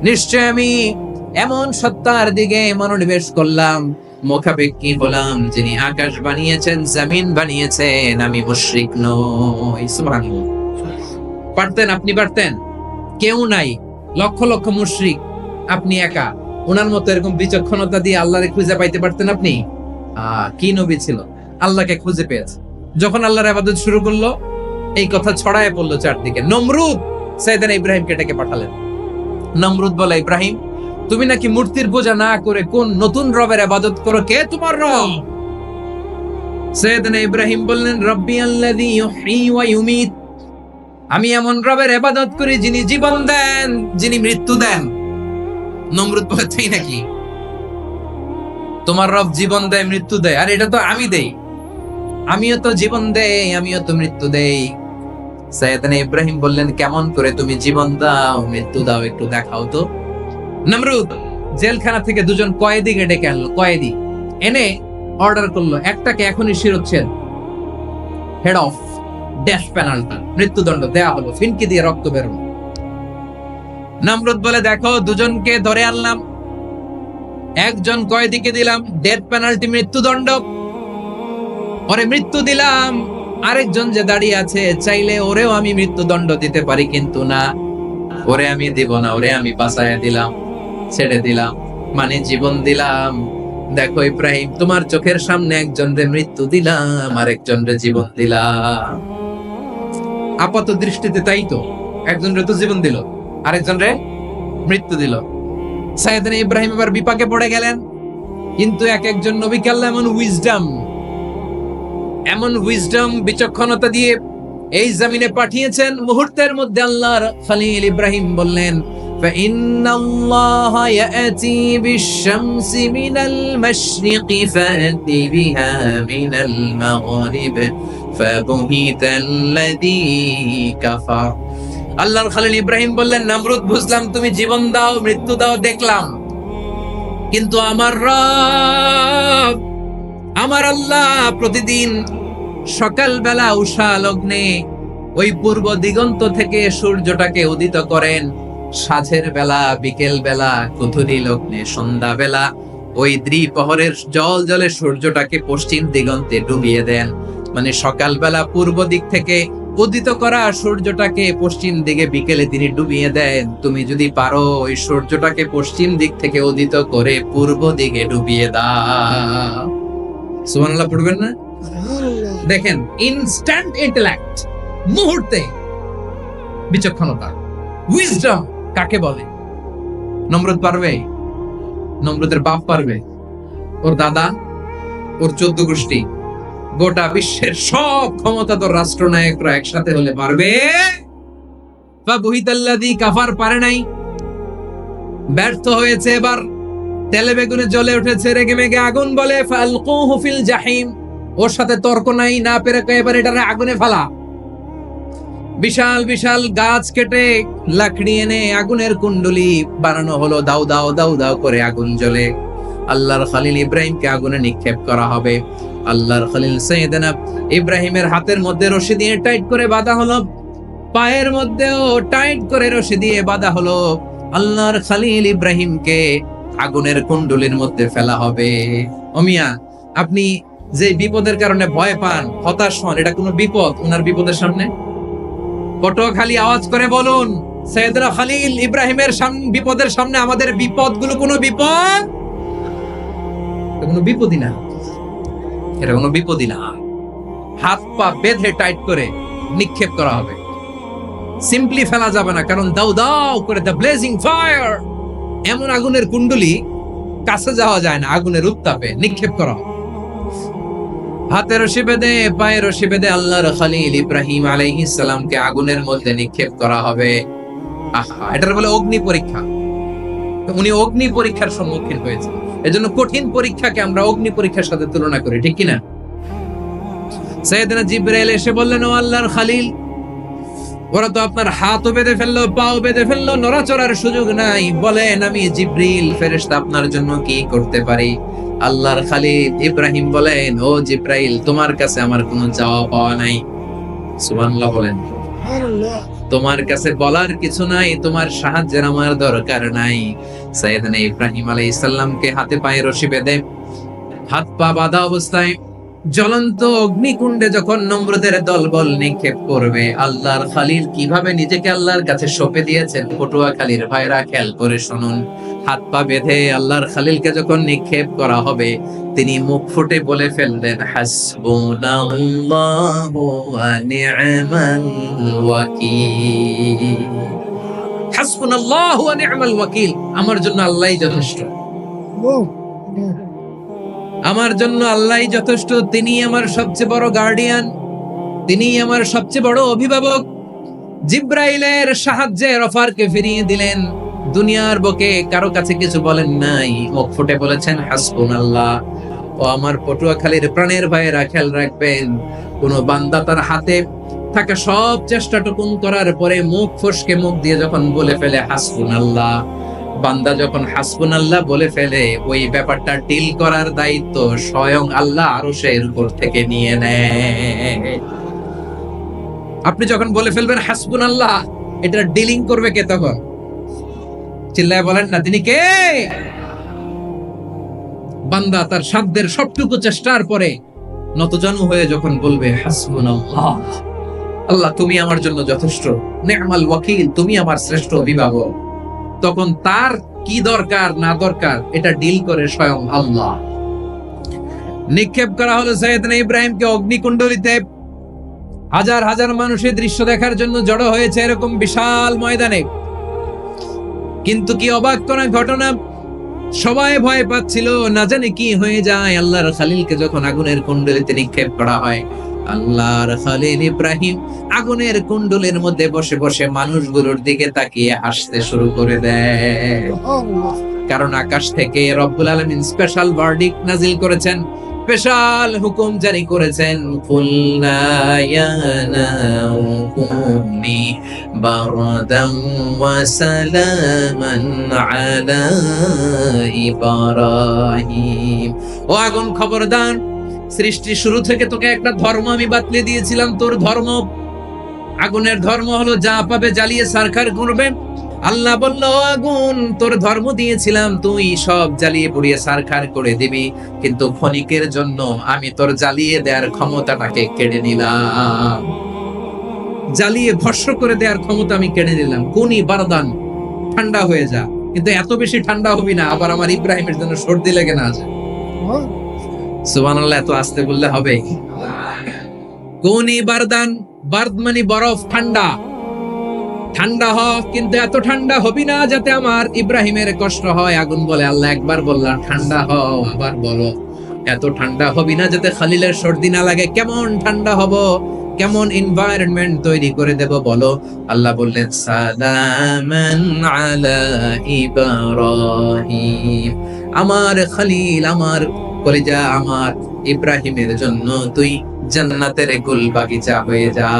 নিশ্চয় আমি এমন সত্তার দিকে মনোনিবেশ করলাম, মুখাপেক্ষী হলাম, যিনি আকাশ বানিয়েছেন, জমিন বানিয়েছেন, আমি মুশরিক নই। সুবহানাল্লাহ। পারতেন, আপনি পারতেন? কেউ নাই, লক্ষ লক্ষ মুশরিক, আপনি একা। ওনার মতো এরকম বিচক্ষণতা দিয়ে আল্লাহরে খুঁজে পাইতে পারতেন আপনি? কি নবী ছিল, আল্লাহকে খুঁজে পেয়েছে। যখন আল্লাহর ইবাদত শুরু করলো, এই কথা ছড়ায় পড়লো চারদিকে। নমরুদ সাইয়েদনা ইব্রাহিমকে ডেকে পাঠালেন। নমরুদ বলে, ইব্রাহিম তুমি নাকি মূর্তির পূজা না করে কোন নতুন রবের ইবাদত করো, কে তোমার রব? সাইয়েদনা ইব্রাহিম বললেন, রব্বি আল্লাযী ইউহয়ী ওয়া ইউমীত, আমি এমন রবের ইবাদত করি যিনি জীবন দেন, যিনি মৃত্যু দেন। নমরুদ বলে, তাই নাকি? তোমার রব জীবন দেয়, মৃত্যু দেয়, আর এটা তো আমি দেই। আমিও তো জীবন দেই, আমিও তো মৃত্যু দেই। সাইয়েদনা ইব্রাহিম বললেন, কেমন করে তুমি জীবন দাও, মৃত্যু দাও, একটু দেখাও তো। নমরুদ জেলখানা থেকে দুজন কয়েদিকে ডেকে আনলো। কয়েদি এনে অর্ডার করলো, একটাকে এখনই শিরোচ্ছেদ, হেড অফ, ডেথ পেনাল্টি, মৃত্যুদণ্ড দেয়া হলো, ফিনকি দিয়ে রক্ত বেরোলো। নমরুদ বলে, দেখো দুজনকে ধরে আনলাম, একজন কয়েদিকে দিলাম ডেথ পেনাল্টি, মৃত্যুদণ্ড, ওরে মৃত্যু দিলাম। আরেকজন যে দাঁড়িয়ে আছে, চাইলে ওরেও আমি মৃত্যুদণ্ড দিতে পারি, কিন্তু না, ওরে আমি দিব না, ওরে আমি বাঁচাইয়া দিলাম, ছেড়ে দিলাম, মানে জীবন দিলাম। দেখো ইব্রাহিম, তোমার চোখের সামনে একজন রে মৃত্যু দিলাম, আরেকজন রে জীবন দিলাম। আপাত দৃষ্টিতে তাই তো, একজন রে তো জীবন দিল, আরেকজন রে মৃত্যু দিল। সাইয়েদনা ইব্রাহিম এবার বিপাকে পড়ে গেলেন। কিন্তু এক একজন নবীকে আল্লাহ এমন উইজডম বিচক্ষণতা দিয়ে এই জমিনে পাঠিয়েছেন। মুহূর্তের মধ্যে আল্লাহর খলিল ইব্রাহিম বললেন, ফাইন্নাল্লাহা ইয়াতি বিশ-শামসি মিনাল মাশরিকি ফাতি বিহা মিনাল মাগরিব ফাবুহিতাল্লাযী কাফার। আল্লাহর খলিল ইব্রাহিম বললেন, নমরুদ বুঝলাম তুমি জীবন দাও, মৃত্যু দাও, দেখলাম, কিন্তু আমার রব, আমার আল্লাহ প্রতিদিন সকালবেলা উষা লগ্নে ওই পূর্ব দিগন্ত থেকে সূর্যটাকে উদিত করেন, সাঁঝের বেলা, বিকেল বেলা, কুথুরি লগ্নে, সন্ধ্যা বেলা ওই দ্বিপ্রহরের জল জলে সূর্যটাকে পশ্চিম দিগন্তে ডুবিয়ে দেন। মানে সকালবেলা পূর্ব দিক থেকে উদিত করা সূর্যটাকে পশ্চিম দিকে বিকেলে তিনি ডুবিয়ে দেন। তুমি যদি পারো ওই সূর্যটাকে পশ্চিম দিক থেকে উদিত করে পূর্ব দিকে ডুবিয়ে দাও। সুবহানাল্লাহ পড়বেন না? দেখেন, ইনস্ট্যান্ট ইন্টেলেক্ট, মুহূর্তে বিচক্ষণতা, উইজডম কাকে বলে? নমরুদ পারবে? নমরুদের বাপ পারবে? ওর দাদা, ওর 14 গোষ্ঠী, গোটা বিশ্বের সব ক্ষমতাধর রাষ্ট্রনায়করা একসাথে হলে পারবে? ফাবুহিতাল্লাযী কাফার পারে নাই, ব্যর্থ হয়েছে। এবার তেলে বেগুনে জ্বলে উঠেছে, রেগে মেগে আগুন বলে, ফালকুহু ফিল জাহিম। ওর সাথে তর্ক নাই, না পেরে এবার এটারে আগুনে ফেলা। বিশাল বিশাল গাছ কেটে লাকড়ি এনে আগুনের কুণ্ডলি বানানো হলো, দাও দাও দাও দাও করে আগুন জ্বলে। আল্লাহর খলিল ইব্রাহিমকে আগুনে নিক্ষেপ করা হবে। আল্লাহর খলিল সাইয়েদনা ইব্রাহিমের হাতের মধ্যে রশি দিয়ে টাইট করে বাঁধা হলো, পায়ের মধ্যেও টাইট করে রশি দিয়ে বাঁধা হলো। আল্লাহর খলিল ইব্রাহিমকে আগুনের কুণ্ডলীর মধ্যে ফেলা হবে। ও মিয়া, আপনি যে বিপদের কারণে ভয় পান, হতাশ হন, এটা কোনো বিপদ ওনার বিপদের সামনে? পটুয়াখালী আওয়াজ করে বলুন, সাইয়েদনা খলিল ইব্রাহিমের বিপদের সামনে আমাদের বিপদগুলো কোনো বিপদ? কোনো বিপদই না, এটা কোনো বিপদই না। হাত পা বেঁধে টাইট করে নিক্ষেপ করা হবে, সিম্পলি ফেলা যাবে না, কারণ দাও দাও করে দ্য ব্লেজিং ফায়ার, এমন আগুনের কুণ্ডলী কাছে যাওয়া যায় না, আগুনের উত্তাপে নিক্ষেপ করা হবে। হাতে রশি বেঁধে পায়ে রশি বেঁধে আল্লাহর খলিল ইব্রাহিম আলাইহিস সালামকে আগুনের মধ্যে নিক্ষেপ করা হবে। আহা, এটার বলে অগ্নি পরীক্ষা। উনি অগ্নি পরীক্ষার সম্মুখীন হয়েছে, এজন্য কঠিন পরীক্ষাকে আমরা অগ্নি পরীক্ষার সাথে তুলনা করি, ঠিক কিনা? সাইয়েদনা জিবরাইল এসে বললেন, ও আল্লাহর খলিল, ওরা তো আপনার হাতও বেঁধে ফেললো, পাও বেঁধে ফেললো, নড়াচড়ার সুযোগ নাই, বলেন আমি জিবরিল ফেরেশতা আপনার জন্য কি করতে পারি? আল্লাহর খলিল ইব্রাহিম বলেন, ও জিবরাইল, তোমার কাছে আমার কোনো চাওয়া পাওয়া নাই। সুবহানাল্লাহ বলেন। তোমার কাছে বলার কিছু নাই, তোমার সাহায্যের আমার দরকার নাই। সাইয়েদনা ইব্রাহিম আলাইহিস সালামকে হাতে পায়ে রশি বেঁধে হাত পা বাঁধা অবস্থায় জ্বলন্ত অগ্নিকুণ্ডে যখন নমরুদের দলবল নিক্ষেপ করবে, আল্লাহর খলিল কিভাবে নিজেকে আল্লাহর কাছে সঁপে দিয়েছেন, পটুয়াখালীর ভাইরা খেয়াল করে শুনুন। হাত পা বেঁধে আল্লাহর খলিলকে যখন নিক্ষেপ করা হবে, তিনি মুখ ফুটে বলে ফেললেন, হাসবুনাল্লাহু ওয়া নি'মাল ওয়াকিল। হাসবুনাল্লাহু ওয়া নি'মাল ওয়াকিল, আমার জন্য আল্লাহই যথেষ্ট, আমার জন্য আল্লাহই যথেষ্ট, তিনি আমার সবচেয়ে বড় গার্ডিয়ান, তিনি আমার সবচেয়ে বড় অভিভাবক। জিব্রাইলের সাহায্যে অফারকে ফিরিয়ে দিলেন, দুনিয়ার বুকে কারো কাছে কিছু বলেন নাই, মুখ ফুটে বলেছেন হাসবুনাল্লাহ। ও আমার পটুয়াখালীর প্রাণের ভাইয়েরা, খেয়াল রাখবেন, কোন বান্দা তার হাতে থাকা সব চেষ্টাটুকুন করার পরে মুখ ফসকে মুখ দিয়ে যখন বলে ফেলে হাসবুনাল্লাহ, বান্দা যখন হাসবুনাল্লাহ বলে ফেলে, ওই ব্যাপারটা ডিল করার দায়িত্ব স্বয়ং আল্লাহ আরশের উপর থেকে নিয়ে নেয়। আপনি যখন বলে ফেলবেন হাসবুনাল্লাহ, এটা ডিলিং করবে কে তখন? চিল্লায় বলেন না, তিনি কে? বান্দা তার সাধ্যের সবটুকু চেষ্টার পরে নতজানু হয়ে যখন বলবে হাসবুনাল্লাহ, আল্লাহ তুমি আমার জন্য যথেষ্ট, নি'মাল ওয়াকিল, তুমি আমার শ্রেষ্ঠ অভিভাবক, তখন তার কি দরকার না দরকার এটা ডিল করে স্বয়ং আল্লাহ। নিক্ষেপ করা হলো সাইয়েদনা ইব্রাহিমকে অগ্নিকুণ্ডলীতে। হাজার হাজার মানুষের দৃশ্য দেখার জন্য জড়ো হয়েছে এরকম বিশাল ময়দানে। কিন্তু কি অবাক করা ঘটনা, সবাই ভয় পাচ্ছিল, না জানে কি হয়ে যায়। আল্লাহর খলিলকে যখন আগুনের কুণ্ডলীতে নিক্ষেপ করা হয়, আল্লাহর খলিল ইব্রাহিম আগুনের কুণ্ডলীর মধ্যে বসে বসে মানুষগুলোর দিকে তাকিয়ে হাসতে শুরু করে দেয়। কারণ আকাশ থেকে রব্বুল আলামিন স্পেশাল ভার্ডিক্ট নাজিল করেছেন, স্পেশাল হুকুম জারি করেছেন, কুলনা ইয়া নারু কুনি বারদান ওয়া সালামান আলা ইব্রাহিম। ও আগুন, খবরদার, সৃষ্টি শুরু থেকে তোকে একটা ধর্ম আমি বাতলে দিয়েছিলাম, তোর ধর্ম, আগুনের ধর্ম হলো যা পাবে জ্বালিয়ে সারখার করবে। আল্লাহ বলল, আগুন, তোর ধর্ম দিয়েছিলাম, তুই সব জ্বালিয়ে পুড়িয়ে সারখার করে দিবি, কিন্তু ক্ষণিকের জন্য আমি তোর জ্বালিয়ে দেওয়ার ক্ষমতাটাকে কেড়ে নিলাম, জ্বালিয়ে ভস্ম করে দেওয়ার ক্ষমতা আমি কেড়ে নিলাম। কুনি বারদান, ঠান্ডা হয়ে যা, কিন্তু এত বেশি ঠান্ডা হবি না আবার আমার ইব্রাহিমের জন্য সর্দি লেগে না যায়। সুবহানাল্লাহ, এত আস্তে বললে হবে? কুনি বারদান, বারদ মানে বরফ, ঠান্ডা, ঠান্ডা হ, কিন্তু এত ঠান্ডা হবি না যাতে আমার ইব্রাহিমের কষ্ট হয়। আগুন বলে, আল্লাহ একবার বললাম ঠান্ডা হ, আবার বলো এত ঠান্ডা হবি না যাতে খলিলের সর্দি না লাগে। কেমন ঠান্ডা হব, কেমন এনভায়রনমেন্ট তৈরি করে দেব বলো? আল্লাহ বললেন, সালামান আলা ইব্রাহিম, আমার খলিল, আমার কলিজা, আমার ইব্রাহিমের জন্য তুই জান্নাতের গুল বাগিচা হয়ে যা।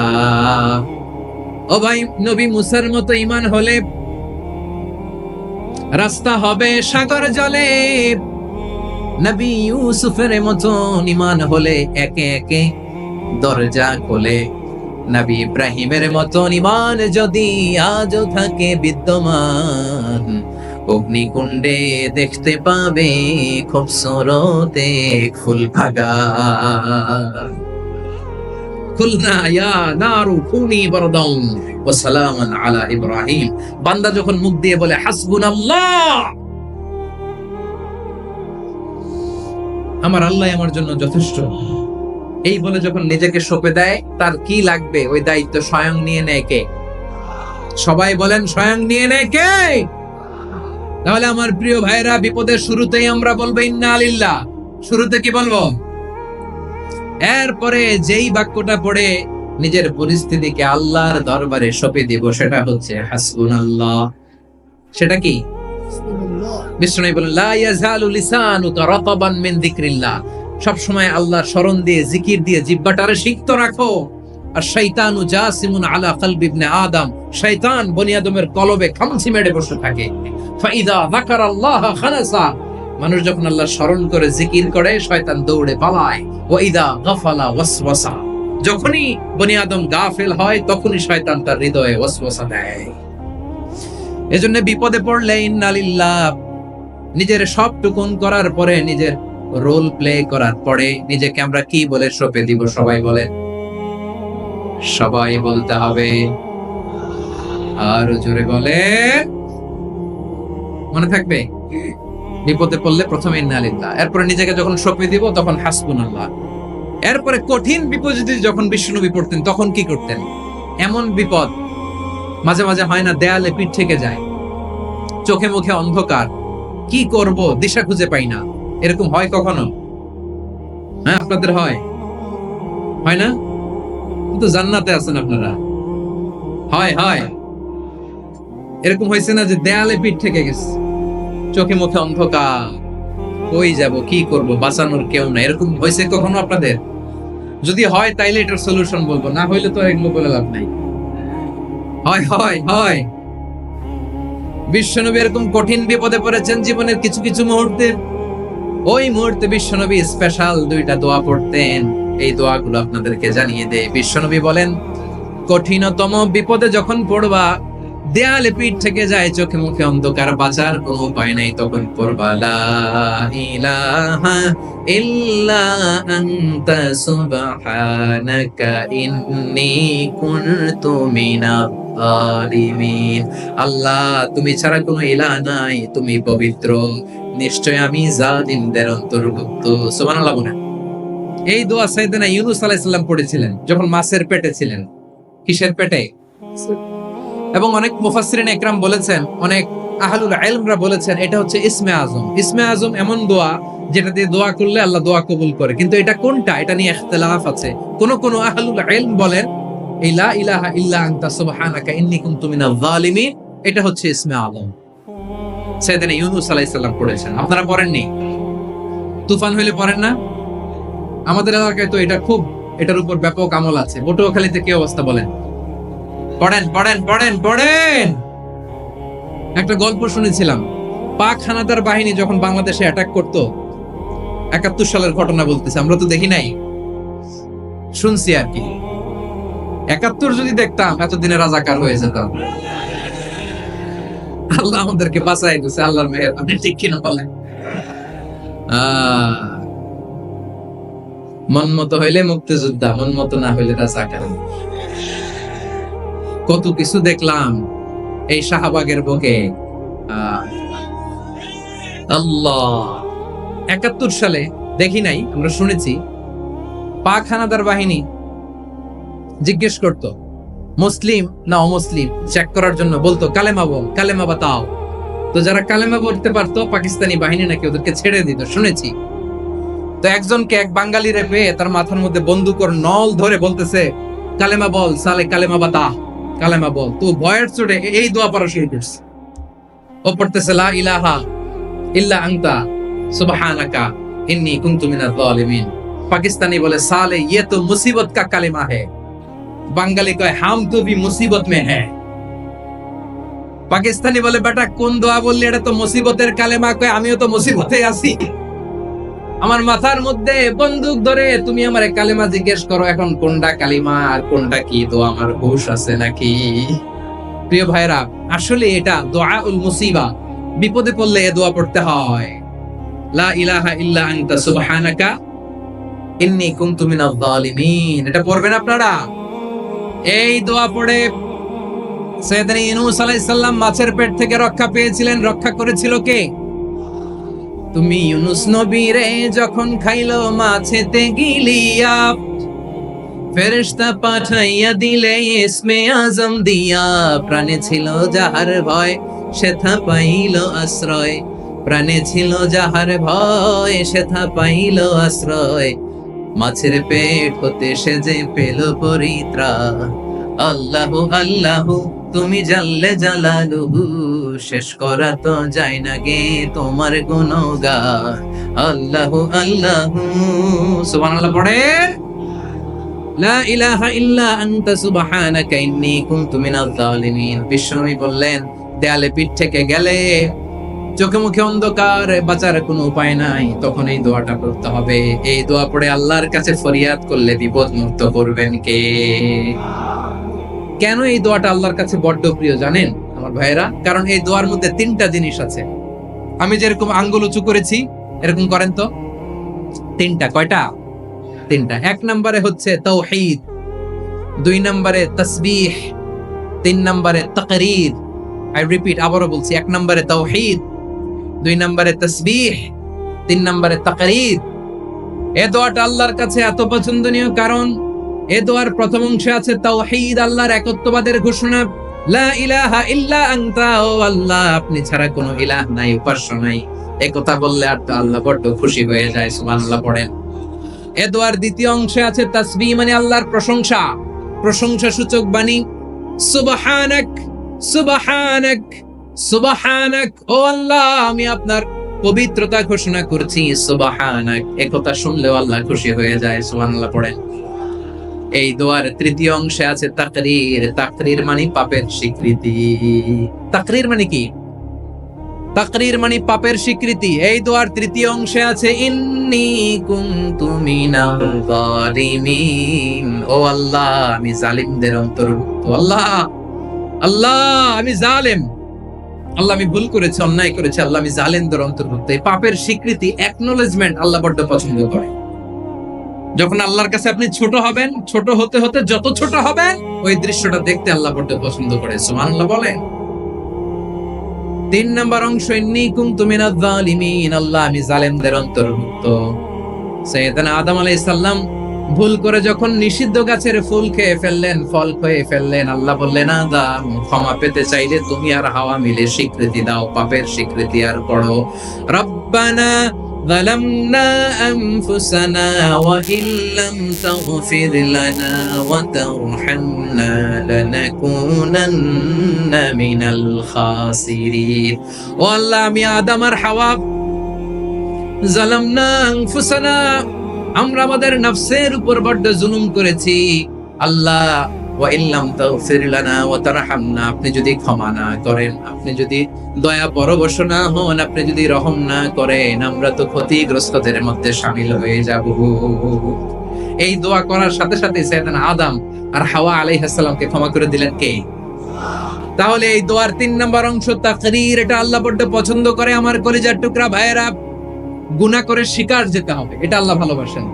ও ভাই, নবী মুসার মতো ঈমান হলে রাস্তা হবে সাগর জলে, নবী ইউসুফের মতন ঈমান হলে একে একে দরজা খোলে, নবী ইব্রাহিমের মতন ঈমান যদি আজও থাকে বিদ্যমান, অগ্নিকুণ্ডে দেখতে পাবে খুবসুরত এক ফুল বাগান। কুলনা ইয়া নারু কুনি বারদান ওয়া সালামান আলা ইব্রাহিম। বান্দা যখন মুখ দিয়ে বলে হাসবুনাল্লাহ, আমার আল্লাহ আমার জন্য যথেষ্ট, এই বলে যখন নিজেকে সঁপে দেয়, তার কি লাগবে ওই দায়িত্ব স্বয়ং নিয়ে নেয় কে? সবাই বলেন স্বয়ং নিয়ে নেয় কে? তাহলে আমার প্রিয় ভাইরা, বিপদের শুরুতেই আমরা বলবো ইন্না লিল্লাহ। শুরুতে কি বলবো? এরপরে যেই বাক্যটা পড়ে নিজের পরিস্থিতিকে আল্লাহর দরবারে সঁপে দিব, সেটা হচ্ছে হাসবুনাল্লাহ। সেটা কি? বিষ্ণু বলেন লা ইয়াজালু লিসানুকা রাতাবান মিন যিকরিল্লাহ। সব সময় আল্লাহর স্মরণ দিয়ে, জিকির দিয়ে জিহ্বাটারে সিক্ত রাখো। আর শয়তানু জাসিমুন আলা কলবি ইবনে আদম, শয়তান বনি আদমের কলবে খামচি মেরে বসে থাকে। ফাইদা যাকারাল্লাহ খানাসা, মানুষ যখন আল্লাহর স্মরণ করে জিকির করে শয়তান দৌড়ে পালায়। ওয়া ইদা গাফালা ওয়াসওয়াসা, যখনই বনি আদম গাফেল হয় তখনই শয়তান তার হৃদয়ে ওয়াসওয়াসা দেয়। এজন্য বিপদে পড়লে ইন্না লিল্লাহ, নিজের সব টুকুন করার পরে, নিজের রোল প্লে করার পরে নিজেকে আমরা কি বলে সঁপে দিব? সবাই বলে, সবাই বলতে হবে। আর জোরে বলে, মনে থাকবে? বিপদে পড়লে প্রথমে ইন্না লিল্লাহ, এরপরে নিজেকে যখন সঁপে দিব তখন হাসবুনাল্লাহ। এরপরে কঠিন বিপদে যখন বিশ্বনবী পড়তেন তখন কি করতেন? এমন বিপদ মাঝে মাঝে হয় না, দেয়ালে পিঠ থেকে যায়, চোখে মুখে অন্ধকার, কি করব দিশা খুঁজে পাই না, এরকম হয় কখনো? হ্যাঁ, আপনাদের হয়? হয় না? কিন্তু জান্নাতে আছেন আপনারা। হয় হয়, এরকম হয়েছে না যে দেয়ালে পিঠ থেকে গেছে, চোখে মুখে অন্ধকার, কই যাব, কি করব, বাঁচানোর কেউ না, এরকম হয়েছে কখনো আপনাদের? যদি হয় তাইলে এটার সলিউশন বলবো, না হইলে তো এগুলো বলে লাভ নাই। হয় হয় হয়, বিশ্বনবী এরকম কঠিন বিপদে পড়েছেন জীবনের কিছু কিছু মুহূর্তে। ওই মুহূর্তে বিশ্বনবী স্পেশাল দুইটা দোয়া পড়তেন। এই দোয়াগুলো আপনাদেরকে জানিয়ে দেয়। বিশ্বনবী বলেন, কঠিনতম বিপদে যখন পড়বা, দেয়ালে পিঠ থেকে যায়, চোখে মুখে অন্ধকার, বাঁচার কোনো উপায় নাই, তখন পড়বা লা ইলাহা ইল্লা আনতা সুবহানাকা ইন্নী কুনতু মিনাজ জালিমিন। আল্লাহ, তুমি ছাড়া কোনো ইলাহ নাই, তুমি পবিত্র, নিশ্চয় আমি জালিমদের অন্তর্ভুক্ত। সুবহানাল্লাহ বলেন। এই দোয়া সাইয়েদনা ইউনূস আলাইহিস সালাম পড়েছিলেন যখন মাছের পেটে ছিলেন। কিসের পেটে? এবং অনেক মুফাসসিরিন ইকরাম বলেছেন, অনেক আহলুল ইলমরা বলেছেন, এটা হচ্ছে ইসমে আজম। ইসমে আজম এমন দোয়া যেটা দিয়ে দোয়া করলে আল্লাহ দোয়া কবুল করে, কিন্তু এটা কোনটা, এটা নিয়ে ইখতিলাফ আছে। কোন কোন আহলুল ইলম বলেন এই লা ইলাহা ইল্লা আনতা সুবহানাকা ইন্নী কুনতু মিনাজ জালিমিন, এটা হচ্ছে ইসমে আজম। সাইয়েদনা ইউনূস আলাইহিস সালাম পড়েছেন, আপনারা পড়েননি? তুফান হইলে পড়েন না? আমাদের এলাকায় তো এটা খুব, এটার উপর ব্যাপক আমল আছে। পটুয়াখালীতে কি অবস্থা বলেন? পড়েন পড়েন পড়েন পড়েন। একটা গল্প শুনেছিলাম, পাক হানাদার বাহিনী যখন বাংলাদেশে অ্যাটাক করতো, ৭১ সালের ঘটনা বলতেছে, আমরা তো দেখি নাই, শুনছি আর কি। ৭১ যদি দেখতাম এতদিনে রাজাকার হয়ে যেতাম। আল্লাহ আমাদেরকে বাঁচাই দিয়েছে, আল্লাহর মেহেরবানি, ঠিক কিনা বলেন? মন মতো হইলে মুক্তিযোদ্ধা, মন মতো না হইলে রাজাকার। কত কিছু দেখলাম এই শাহবাগের বুকে। আল্লাহ, ৭১ সালে দেখি নাই, আমরা শুনেছি পাক হানাদার বাহিনী জিজ্ঞেস করত মুসলিম না অমুসলিম চেক করার জন্য, বলতো কালেমা বল, কালেমা বাতাও। তো যারা কালেমা বলতে পারতো পাকিস্তানি বাহিনী নাকি ওদেরকে ছেড়ে দিত, শুনেছি। তো একজনকে, এক বাঙালিরে পেয়ে তার মাথার মধ্যে বন্দুকের নল ধরে বলতেছে কালেমা বল সালে, কালেমা বাতা, কালেমা বল। তো ভয়ের চোটে এই দোয়া পড়া শুরু করছে। ও পড়তেছে লা ইলাহা ইল্লা আনতা সুবহানাকা ইন্নী কুনতু মিনাজ জালিমিন। পাকিস্তানি বলে সালে ये तो मुसीबत का কালেমা है, বাঙালি কয় হাম তো ভি মুসিবত মে হ্যায়। পাকিস্তানি বলে বেটা কোন দোয়া বললি, এটা তো মুসিবতের কালেমা। কয় আমিও তো মুসিবতে আছি। আমার মাথার মধ্যে বন্দুক ধরে তুমি আমারে কালিমা জিজ্ঞেস করো, এখন কোনটা কালিমা আর কোনটা কি, তো আমার হুঁশ আছে নাকি? প্রিয় ভাইরা, আসলে এটা দুআউল মুসিবা, বিপদে পড়লে এ দোয়া পড়তে হয়। লা ইলাহা ইল্লা আনতা সুবহানাকা ইন্নী কুনতু মিনাজ জালিমিন। এটা পড়বেন আপনারা। এই দোয়া পড়ে সাইয়েদনা ইউনূস আলাইহিস সালাম মাছের পেট থেকে রক্ষা পেয়েছিলেন। রক্ষা করেছিল কে? তুমি ইউনূস নবীরে যখন খাইলো মাছেতে গিলিয়া, ফেরেশতা পাঠাইয়া দিলে ইসমে আজম দিয়া, প্রাণে ছিল যাহার ভয় সেথা পাইল আশ্রয়, প্রাণে ছিল যাহার ভয় সেথা পাইল আশ্রয়, মাছের পেট হতে সে যে পেল পরিত্রাণ। আল্লাহু আল্লাহু তুমি জাল্লে জালালুহু, শেষ করা তো যায় না গে তোমার গুণগান। আল্লাহু আল্লাহু, সুবহানাল্লাহ পড়ে। লা ইলাহা ইল্লা আনতা সুবহানাকা ইন্নী কুনতু মিনাজ জালিমিন। বিশ্বনবী বললেন, দেয়ালে পিঠ থেকে গেলে, চোখে মুখে অন্ধকার, বাঁচার কোনো উপায় নাই, তখন এই দোয়াটা পড়তে হবে। এই দোয়া পড়ে আল্লাহর কাছে ফরিয়াদ করলে বিপদ মুক্ত করবেন কে? কেন এই দোয়াটা আল্লাহর কাছে বড্ড প্রিয় জানেন আমার ভাইয়েরা? কারণ এই দোয়ার মধ্যে তিনটা জিনিস আছে। আমি যেরকম আঙ্গুল উঁচু করেছি, এরকম করেন তো। তিনটা। কয়টা? তিনটা। এক নম্বরে হচ্ছে তাওহীদ, দুই নম্বরে তাসবিহ, তিন নম্বরে তাকরীর। আই রিপিট, আবারও বলছি, এক নম্বরে তাওহীদ, দুই নম্বরে তাসবিহ, তিন নম্বরে তাকরীর। এ দোয়াটা আল্লাহর কাছে এত পছন্দনীয় কারণ এ দোয়ার প্রথম অংশে আছে তাওহীদ, আল্লাহর একত্ববাদের ঘোষণা। লা ইলাহা ইল্লা আনতা, ও আল্লাহ আপনি ছাড়া কোনো ইলাহ নাই, উপাস্য নাই। এই কথা বললে আর তো আল্লাহ বড্ড খুশি হয়ে যায়। সুবহানাল্লাহ পড়েন। এ দোয়ার দ্বিতীয় অংশে আছে তাসবিহ, মানে আল্লাহর প্রশংসা, প্রশংসা সূচক বাণী। সুবহানাক সুবহানাক সুবহানাক, ও আল্লাহ আমি আপনার পবিত্রতা ঘোষণা করছি। সুবহানাক, এই কথা শুনলেও আল্লাহ খুশি হয়ে যায়। সুবহানাল্লাহ পড়েন। এই দোয়ার তৃতীয় অংশে আছে তাকরীর, তাকরীর মানে পাপের স্বীকৃতি। তাকরীর মানে কি? তাকরীর মানে পাপের স্বীকৃতি। এই দোয়ার তৃতীয় অংশে আছে ইন্নী কুনতু মিনাল জালিমিন, ও আল্লাহ আমি জালিমদের অন্তর্ভুক্ত। আল্লাহ আল্লাহ আমি জালেম, আল্লাহ আমি ভুল করেছি, অন্যায় করেছি, আল্লাহ আমি জালেমদের অন্তর্ভুক্ত। এই পাপের স্বীকৃতি, অ্যাকনলেজমেন্ট আল্লাহ বড্ড পছন্দ করে। যখন আল্লাহর কাছে আপনি ছোট হবেন, ছোট হতে হতে যত ছোট হবেন, ওই দৃশ্যটা দেখতে আল্লাহ বড্ড পছন্দ করে। সুবহানাল্লাহ বলেন। তিন নম্বর অংশ ইন্নী কুনতু মিনাজ জালিমিন, আল্লাহ আমি জালেমদের অন্তর্ভুক্ত। সাইয়েদনা আদম আলাইহিস সালাম ভুল করে যখন নিষিদ্ধ গাছের ফুল খেয়ে ফেললেন, ফল খেয়ে ফেললেন, আল্লাহ বললেন আদম ক্ষমা পেতে চাইলে তুমি আর হাওয়া মিলে স্বীকৃতি দাও, পাপের স্বীকৃতি আর পড়ো। রব্বানা ظلمنا أنفسنا وإن لم تغفر لنا وترحمنا لنكونن من الخاسرين। والله আমি আদম আর হাওয়া জালামনা আনফুসানা, আমরা আমাদের নফসের উপর বড্ড জুলুম করেছি। আল্লাহ ওয়া ইল্লাম তাগফির লানা ওয়া তারহামনা, আপনি যদি ক্ষমা না করেন, আপনি যদি দয়া পরবশ না হন, আপনি যদি রহম না করেন, আমরা তো ক্ষতিগ্রস্তদের মধ্যে শামিল হয়ে যাব। এই দোয়া করার সাথে সাথে সাইয়েদনা আদম আর হাওয়া আলাইহিস সালামকে ক্ষমা করে দিলেন কে? তাহলে এই দোয়ার তিন নম্বর অংশ তাকরীর, এটা আল্লাহ বড্ড পছন্দ করে। আমার কলিজার টুকরা ভাইয়েরা, গুনাহ করে শিকার যেতে হবে, এটা আল্লাহ ভালোবাসেন।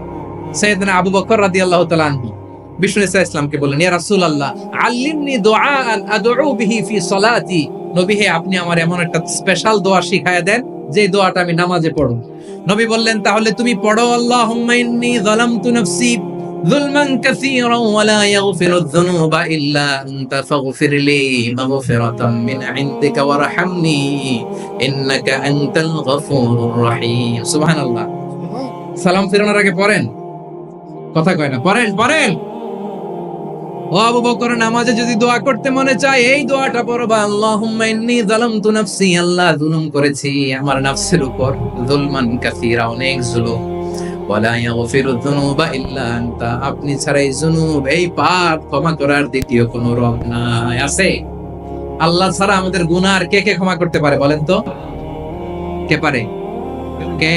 সাইয়েদনা আবু বকর রাদিয়াল্লাহু তাআলা আনহু বিষ্ণু ইসলামকে বললেন, ইয়া রাসূলুল্লাহ আল্লিমনি দুআআন আদউ বিহি ফি সলাতি, নবী হে আপনি আমার এমন একটা স্পেশাল দোয়া শিখায়া দেন যে দোয়াটা আমি নামাজে পড়ব। নবী বললেন, তাহলে তুমি পড়ো আল্লাহুম্মা ইন্নী যালামতু নাফসি যুলমান কাসীরান ওয়া লা ইয়াগফিরুয যুনুবা ইল্লা আনতা ফাগফিরলি মাগফিরাতাম মিন ইনদিকা ওয়ারহামনি ইন্নাকা আনতাল গফুরুর রহিম। সুবহানাল্লাহ। সালাম ফিরানোর আগে পড়েন, কথা কয় না, পড়েন পড়েন। ও আবু বকর, নামাজে যদি দোয়া করতে মনে চায় এই দোয়াটা পড়বা, আল্লাহুম্মা ইন্নী যালামতু নাফসি, আল্লাহ জুলুম করেছি আমার নফসের উপর, যুলমান কাসীরা, অনেক জুলুম, ওয়া লা ইয়াগফিরুয যুনুবা ইল্লা আনতা, আপনি ছাড়া এই জুনুব, এই পাপ ক্ষমা করার দ্বিতীয় কোনো রব নাই। আছে? আল্লাহ ছাড়া আমাদের গুনাহ আর কে কে ক্ষমা করতে পারে বলেন তো? কে পারে? কে?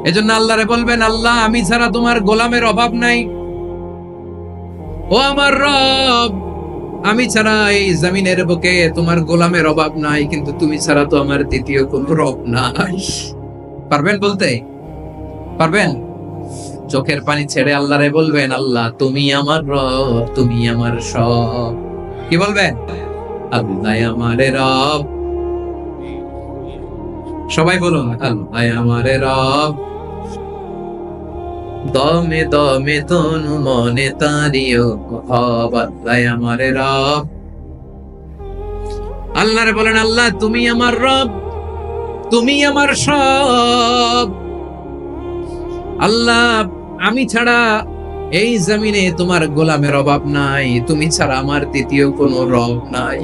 এজন্য আল্লাহরে বলবেন, আল্লাহ আমি ছাড়া তোমার গোলামের অভাব নাই। ও আমার রব, আমি ছাড়া এই জমিনের বুকে তোমার গোলামের অভাব নাই, কিন্তু তুমি ছাড়া তো আমার দ্বিতীয় কোন রব নাই। পারবেন বলতে? পারবেন? চোখের পানি ছেড়ে আল্লাহরে বলবেন, আল্লাহ তুমি আমার রব, তুমি আমার সব। কি বলবেন? আল্লাহ আমারে রব। সবাই বলুন, আল্লাহ আমারে রব, দমে দমে তনু মনে তারিও হব। আল্লাহ আমারে রব। আল্লাহরে বলেন, আল্লাহ তুমি আমার রব, তুমি আমার সব। আল্লাহ আমি ছাড়া এই জমিনে তোমার গোলামের অভাব নাই, তুমি ছাড়া আমার দ্বিতীয় কোনো রব নাই।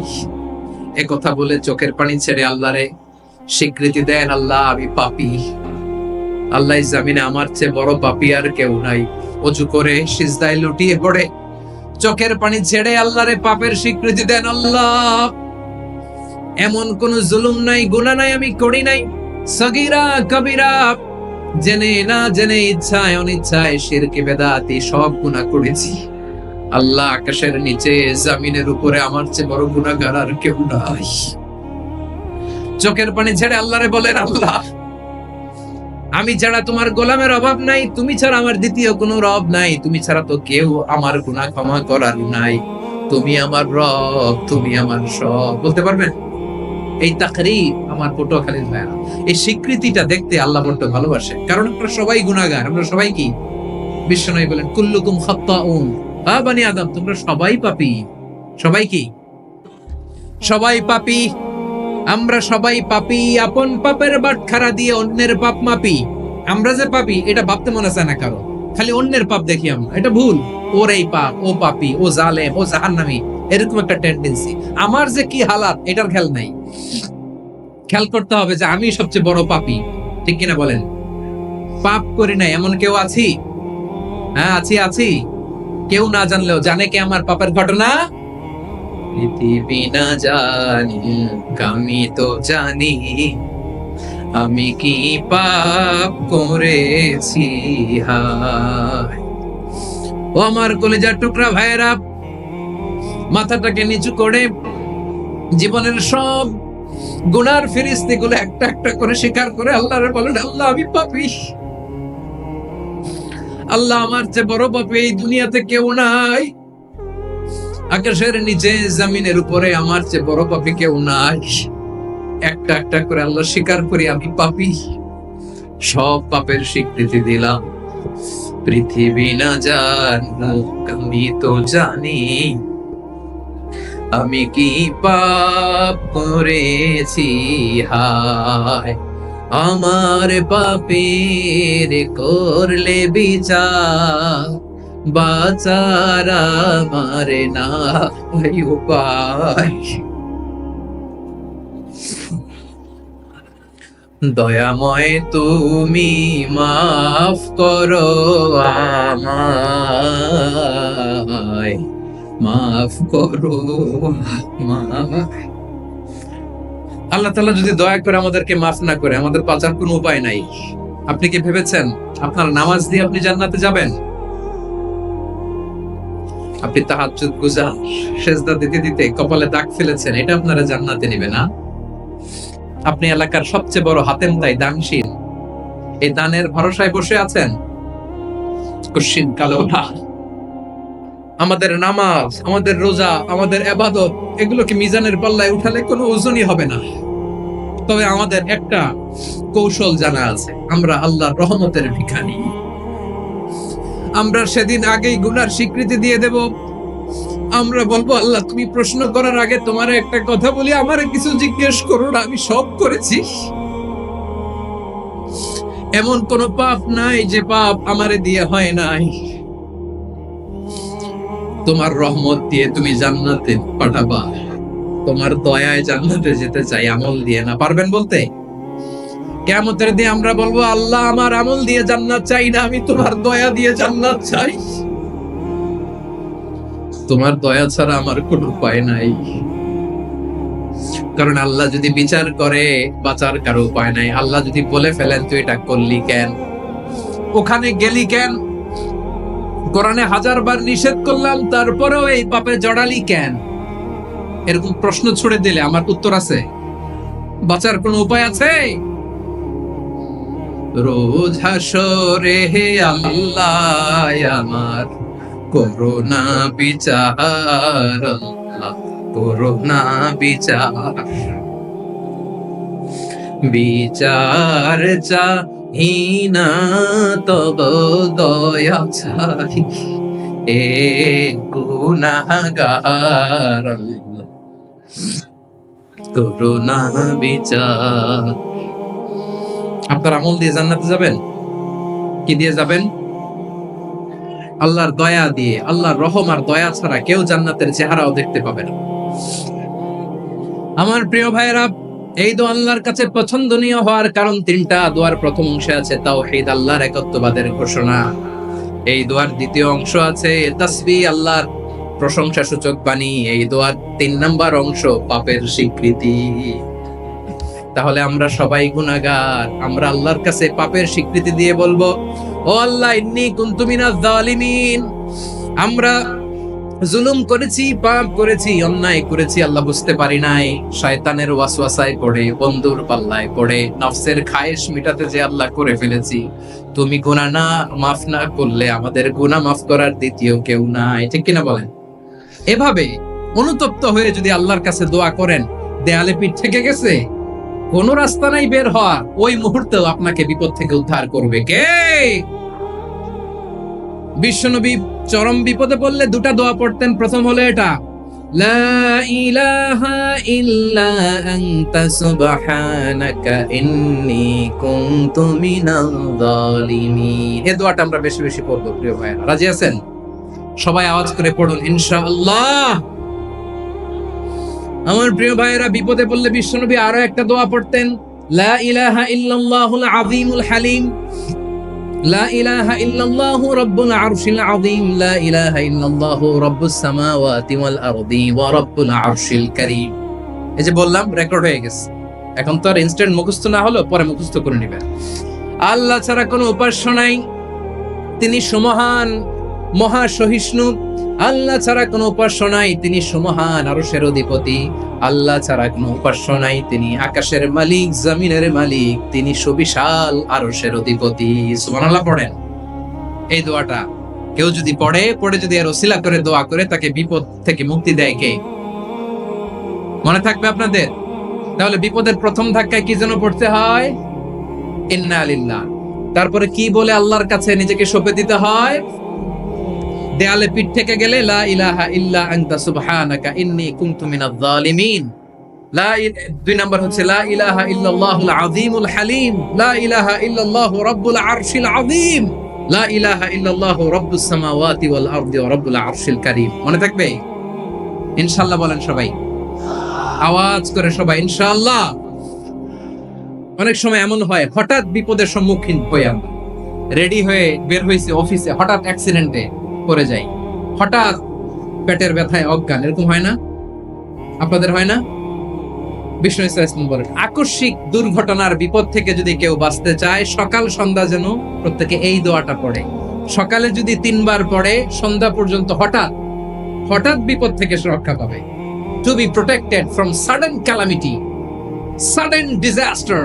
এ কথা বলে চোখের পানি ছেড়ে আল্লাহরে স্বীকৃতি দেন, আল্লাহ আমি পাপী। আল্লাহ জামিনে আমার চেয়ে বড় পাপী আর কেউ নাই। অজু করে সিজদায় লুটিয়ে পড়ে চোখের পানি ছেড়ে আল্লাহরে পাপের স্বীকৃতি দেন, আল্লাহ এমন কোন জুলুম নাই, গুনাহ নাই আমি করি নাই, সগীরা কবিরা, জেনে না জেনে, ইচ্ছায় অনিচ্ছায়, শিরকে বেদাতি সব গুনাহ করেছি। আল্লাহ আকাশের নিচে জমিনের উপরে আমার চেয়ে বড় গুনাহগার আর কেউ নাই। চোখের পানি ছেড়ে আল্লাহরে বলেন, আল্লাহ আমি ছাড়া তোমার গোলামের অভাব নাই, তুমি ছাড়া আমার দ্বিতীয় কোনো রব নাই, তুমি ছাড়া তো কেউ আমার গুনাহ ক্ষমা করার নাই, তুমি আমার রব, তুমি আমার সব। বলতে পারবেন? এই তাকরীর আমার পটুয়াখালীর ভাইরা, এই স্বীকৃতিটা দেখতে আল্লাহ বড় ভালোবাসে, কারণ আমরা সবাই গুনাহগার, আমরা সবাই কি? বিশ্বনবী বলেন, কুল্লুকুম খাত্তাউন, বানি আদম তোমরা সবাই পাপী। সবাই কি? সবাই পাপী। আমরা সবাই পাপী, আপন পাপের বাটখারা দিয়ে অন্যের পাপ মাপি। আমরা যে পাপী এটা ভাবতে মনে চায় না কারো, খালি অন্যের পাপ দেখি আমরা, এটা ভুল। ওর এই পাপ, ও পাপী, ও জালেম, ও জাহান্নামী, এরকম একটা টেন্ডেন্সি। আমার যে কি হালাত এটার খেয়াল নাই। খেয়াল করতে হবে যে আমি সবচেয়ে বড় পাপী, ঠিক কিনা বলেন? পাপ করি না এমন কেউ আছি? হ্যাঁ আছি, আছি। কেউ না জানলেও জানে কে আমার পাপের ঘটনা? পৃথিবী না জানি, আমি তো জানি আমি কি পাপ করেছি। হায় ও আমার কলিজার টুকরা ভাইয়েরা, মাথাটাকে নিচু করে জীবনের সব গুনার ফিরিস্তিগুলো একটা একটা করে স্বীকার করে আল্লাহরে বলেন, আল্লাহ আমি পাপী। আল্লাহ আমার চেয়ে বড় পাপী এই দুনিয়াতে কেউ নাই। আকাশের নিচে জমিনের উপরে আমার চেয়ে বড় পাপী কেউ নাই। একটা একটা করে আল্লাহ স্বীকার করি আমি পাপী। সব পাপের স্বীকৃতি দিলাম। পৃথিবী না জানুক আমি তো জানি আমি কি পাপ করেছি। হায় আমার পাপের করলে বিচার, বাঁচার আমার নাই উপায়। দয়াময় তুমি মাফ করো আমায়, মাফ করো আমায়। আল্লাহ তাআলা যদি দয়া করে আমাদেরকে মাফ না করে, আমাদের বাঁচার কোনো উপায় নাই। আপনি কি ভেবেছেন আপনার নামাজ দিয়ে আপনি জান্নাতে যাবেন? আপনি তাহাজ্জুদ গুজার, সেজদা দিতে দিতে কপালে দাগ ফেলেছেন, এটা আপনারা জান্নাতে নেবে না? আপনি এলাকার সবচেয়ে বড় হাতেম তাই দানশীল, এই দানের ভরসায় বসে আছেন? কুশ্চিন কালো না। আমাদের নামাজ, আমাদের রোজা, আমাদের ইবাদত, এগুলোকে মিজানের পাল্লায় উঠালে কোনো ওজনই হবে না। তবে আমাদের একটা কৌশল জানা আছে, আমরা আল্লাহর রহমতের ভিখারি। আমরা সেদিন আগেই গুনার স্বীকৃতি দিয়ে দেব। আমরা বলবো, আল্লাহ তুমি প্রশ্ন করার আগে তোমার একটা কথা বলি, আমারে কিছু জিজ্ঞেস করো না, আমি সব করেছি। এমন কোন পাপ নাই যে পাপ আমারে দিয়ে হয় নাই। তোমার রহমত দিয়ে তুমি জান্নাতে পাঠাবা, তোমার দয়ায় জান্নাতে যেতে চাই, আমল দিয়ে না। পারবেন বলতে? কিয়ামতের দিন আমরা বলবো, আল্লাহ আমার আমল দিয়ে জান্নাত চাই না, আমি তোমার দয়া দিয়ে জান্নাত চাই। তোমার দয়া ছাড়া আমার কোনো উপায় নাই। কারণ আল্লাহ যদি বিচার করে বাঁচার কারো উপায় নাই। আল্লাহ যদি বলে ফেলেন তুই এটা করলি কেন, ওখানে গেলি কেন? কোরআনে 1000 বার নিষেধ করলাম, তারপরেও এই পাপে জড়ালি কেন? এরকম প্রশ্ন ছুড়ে দিলে আমার উত্তর আছে? বাঁচার কোনো উপায় আছে? রোজ হাসরে হে আল্লাহ আমার করোনা বিচার, আল্লাহ করোনা বিচার, বিচার চাহিনা তব দয়া চাই, এ গুনাহগার, আল্লাহ করোনা বিচার। আপনার আমল দিয়ে জান্নাতে যাবেন? কি দিয়ে যাবেন? আল্লাহর দয়া দিয়ে। আল্লাহর রহম আর দয়া ছাড়া কেউ জান্নাতের চেহারাও দেখতে পাবে না। আমার প্রিয় ভাইয়েরা, এই দোয়া আল্লাহর কাছে পছন্দনীয় হওয়ার কারণ 3টা। দোয়ার প্রথম অংশে আছে তাওহীদ, আল্লাহর একত্ববাদের ঘোষণা। এই দোয়ার দ্বিতীয় অংশ আছে তাসবিহ, আল্লাহর প্রশংসা সূচক বাণী। এই দোয়ার 3 নাম্বার অংশ পাপের স্বীকৃতি। তাহলে আমরা সবাই গুনাহগার। আমরা আল্লাহর কাছে পাপের স্বীকৃতি দিয়ে বলবো, ও আল্লাহ, ইন্নী কুনতু মিনাজ জালিমিন। আমরা জুলুম করেছি, পাপ করেছি, অন্যায় করেছি, আল্লাহ বুঝতে পারি নাই। শয়তানের ওয়াসওয়াসায় পড়ে, বন্ধুর পাল্লায় পড়ে, নফসের খায়েশ মিটাতে যে আল্লাহ করে ফেলেছি। তুমি গুনাহ না মাফ না করলে আমাদের গুনাহ মাফ করার দ্বিতীয় কেউ নাই। ঠিক কিনা বলেন? এভাবে অনুতপ্ত হয়ে যদি আল্লাহর কাছে দোয়া করেন, দেয়ালে পিঠ থেকে গেছে, কোন রাস্তা নাই বের হওয়ার, ওই মুহূর্তেও আপনাকে বিপদ থেকে উদ্ধার করবে কে? বিশ্বনবী চরম বিপদে পড়লে 2টা দোয়া পড়তেন। প্রথম হলো এটা, লা ইলাহা ইল্লা আনতা সুবহানাকা ইন্নী কুনতু মিনাল জালিমিন। এই দোয়াটা আমরা বেশি বেশি পড়ব প্রিয় ভাইরা। রাজি আছেন? সবাই আওয়াজ করে পড়ুন ইনশাআল্লাহ। আমার প্রিয় ভাইয়েরা, বিপদে পড়লে বিশ্বনবী আরো একটা দোয়া পড়তেন, লা ইলাহা ইল্লাল্লাহুল আযীমুল হালিম, লা ইলাহা ইল্লাল্লাহু রাব্বুল আরশিল আযীম, লা ইলাহা ইল্লাল্লাহু রাব্বুস সামাওয়াতি ওয়াল আরদি ওয়া রাব্বুল আরশিল কারীম। এই যে বললাম, রেকর্ড হয়ে গেছে। এখন তো আর ইনস্ট্যান্ট মুখস্থ না হলো, পরে মুখস্থ করে নেবেন। আল্লাহ ছাড়া কোনো উপাস্য নাই, তিনি সমহান, মহা সহিষ্ণু। আল্লাহ ছাড়া কোনো উপাস্য নাই, তিনি সমহান, আরশের অধিপতি। আল্লাহ ছাড়া কোনো উপাস্য নাই, তিনি আকাশের মালিক, জমিনের মালিক, তিনি সুবিশাল আরশের অধিপতি। সুবহানাল্লাহ পড়েন। এই দোয়াটা কেউ যদি পড়ে যদি এর ওসিলা করে দোয়া করে, তাকে বিপদ থেকে মুক্তি দেয় কে? মনে থাকবে আপনাদের? তাহলে বিপদের প্রথম ধাক্কায় কি যেন পড়তে হয়? ইন্না লিল্লাহ। তারপরে কি বলে আল্লাহর কাছে নিজেকে সঁপে দিতে হয়? দেয়ালে পিঠ থেকে গেলে লা ইলাহা ইল্লা আনতা সুবহানাকা ইন্নী কুনতু মিনাজ জালিমিন। 2 নাম্বার হচ্ছে লা ইলাহা ইল্লাল্লাহুল আযীমুল হালিম, লা ইলাহা ইল্লাল্লাহু রাব্বুল আরশিল আযীম, লা ইলাহা ইল্লাল্লাহু রাব্বুস সামাওয়াতি ওয়াল আরদি ওয়া রাব্বুল আরশিল কারীম। মনে থাকবে? ইনশাআল্লাহ বলেন সবাই, আওয়াজ করে সবাই ইনশাআল্লাহ। অনেক সময় এমন হয়, হঠাৎ বিপদের সম্মুখীন হয়ে আমরা রেডি হয়ে বের হয়েছে অফিসে, হঠাৎ অ্যাক্সিডেন্টে পড়ে যাই, হঠাৎ পেটের ব্যথায় অজ্ঞান। এরকম হয় না? আপনাদের হয় না? বিষ্ণু ইসলাম বলেন, আকস্মিক দুর্ঘটনার বিপদ থেকে যদি কেউ বাঁচতে চায়, সকাল সন্ধ্যা যেন প্রত্যেকে এই দোয়াটা পড়ে। সকালে যদি 3 বার পড়ে, সন্ধ্যা পর্যন্ত হঠাৎ হঠাৎ বিপদ থেকে সে রক্ষা পাবে। To be protected from sudden calamity, sudden disaster,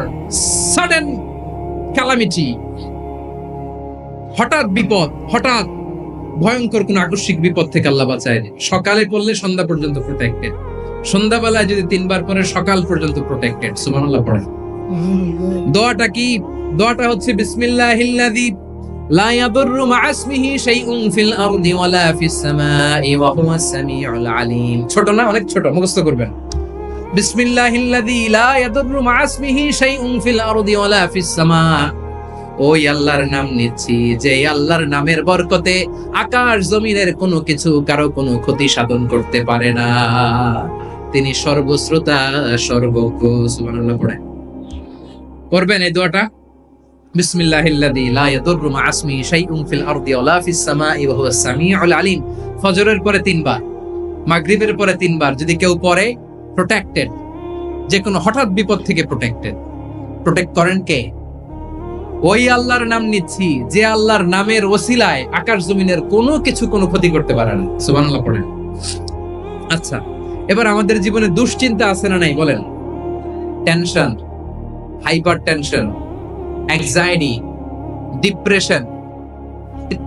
sudden calamity. হঠাৎ বিপদ, হঠাৎ ভয়ঙ্কর কোন আকস্মিক বিপদ থেকে আল্লাহ বাঁচায়। সকালে পড়লে সন্ধ্যা পর্যন্ত প্রোটেক্টেড, সন্ধ্যাবেলায় যদি 3 বার পরে সকাল পর্যন্ত প্রোটেক্টেড। সুবহানাল্লাহ পড়েন। দোয়াটা কি? দোয়াটা হচ্ছে বিসমিল্লাহিল্লাযী লা ইয়াদুররু মা'a ইসমিহি শাইউন ফিল আরদি ওয়ালা ফিস সামাই ওয়া হুয়াস সামিউল আলীম। ছোট না? অনেক ছোট, মুখস্থ করবেন। বিসমিল্লাহিল্লাযী লা ইয়াদুররু মা'a ইসমিহি শাইউন ফিল আরদি ওয়ালা ফিস সামা। ওই আল্লাহর নাম নিচ্ছি, যে আল্লাহর নামের বরকতে আকাশ জমিনের কোনো কিছু কারো কোনো ক্ষতি সাধন করতে পারে না। তিনি সর্বশ্রোতা, সর্বজ্ঞ। সুবহানাল্লাহ পড়েন। পড়বেন এই দোয়াটা, বিসমিল্লাহিল্লাযী লা ইয়াদুররু মা'a ইসমিহি শাইউন ফিল আরদি ওয়ালা ফিস সামাই ওয়া হুয়াস সামিউল আলীম। ফজরের পরে 3 বার, মাগরিবের পরে 3 বার যদি কেউ পড়ে, প্রোটেক্টেড, যে কোনো হঠাৎ বিপদ থেকে প্রোটেক্টেড। প্রোটেক্ট করেন কে? ওই আল্লাহর নাম নিচ্ছি যে আল্লাহর নামের ওসিলায় আকাশ জমিনের কোনো কিছু কোনো ক্ষতি করতে পারে না। সুবহানাল্লাহ পড়েন। আচ্ছা, এবার আমাদের জীবনে দুশ্চিন্তা আছে না নাই বলেন? Tension, hyper tension, anxiety, depression,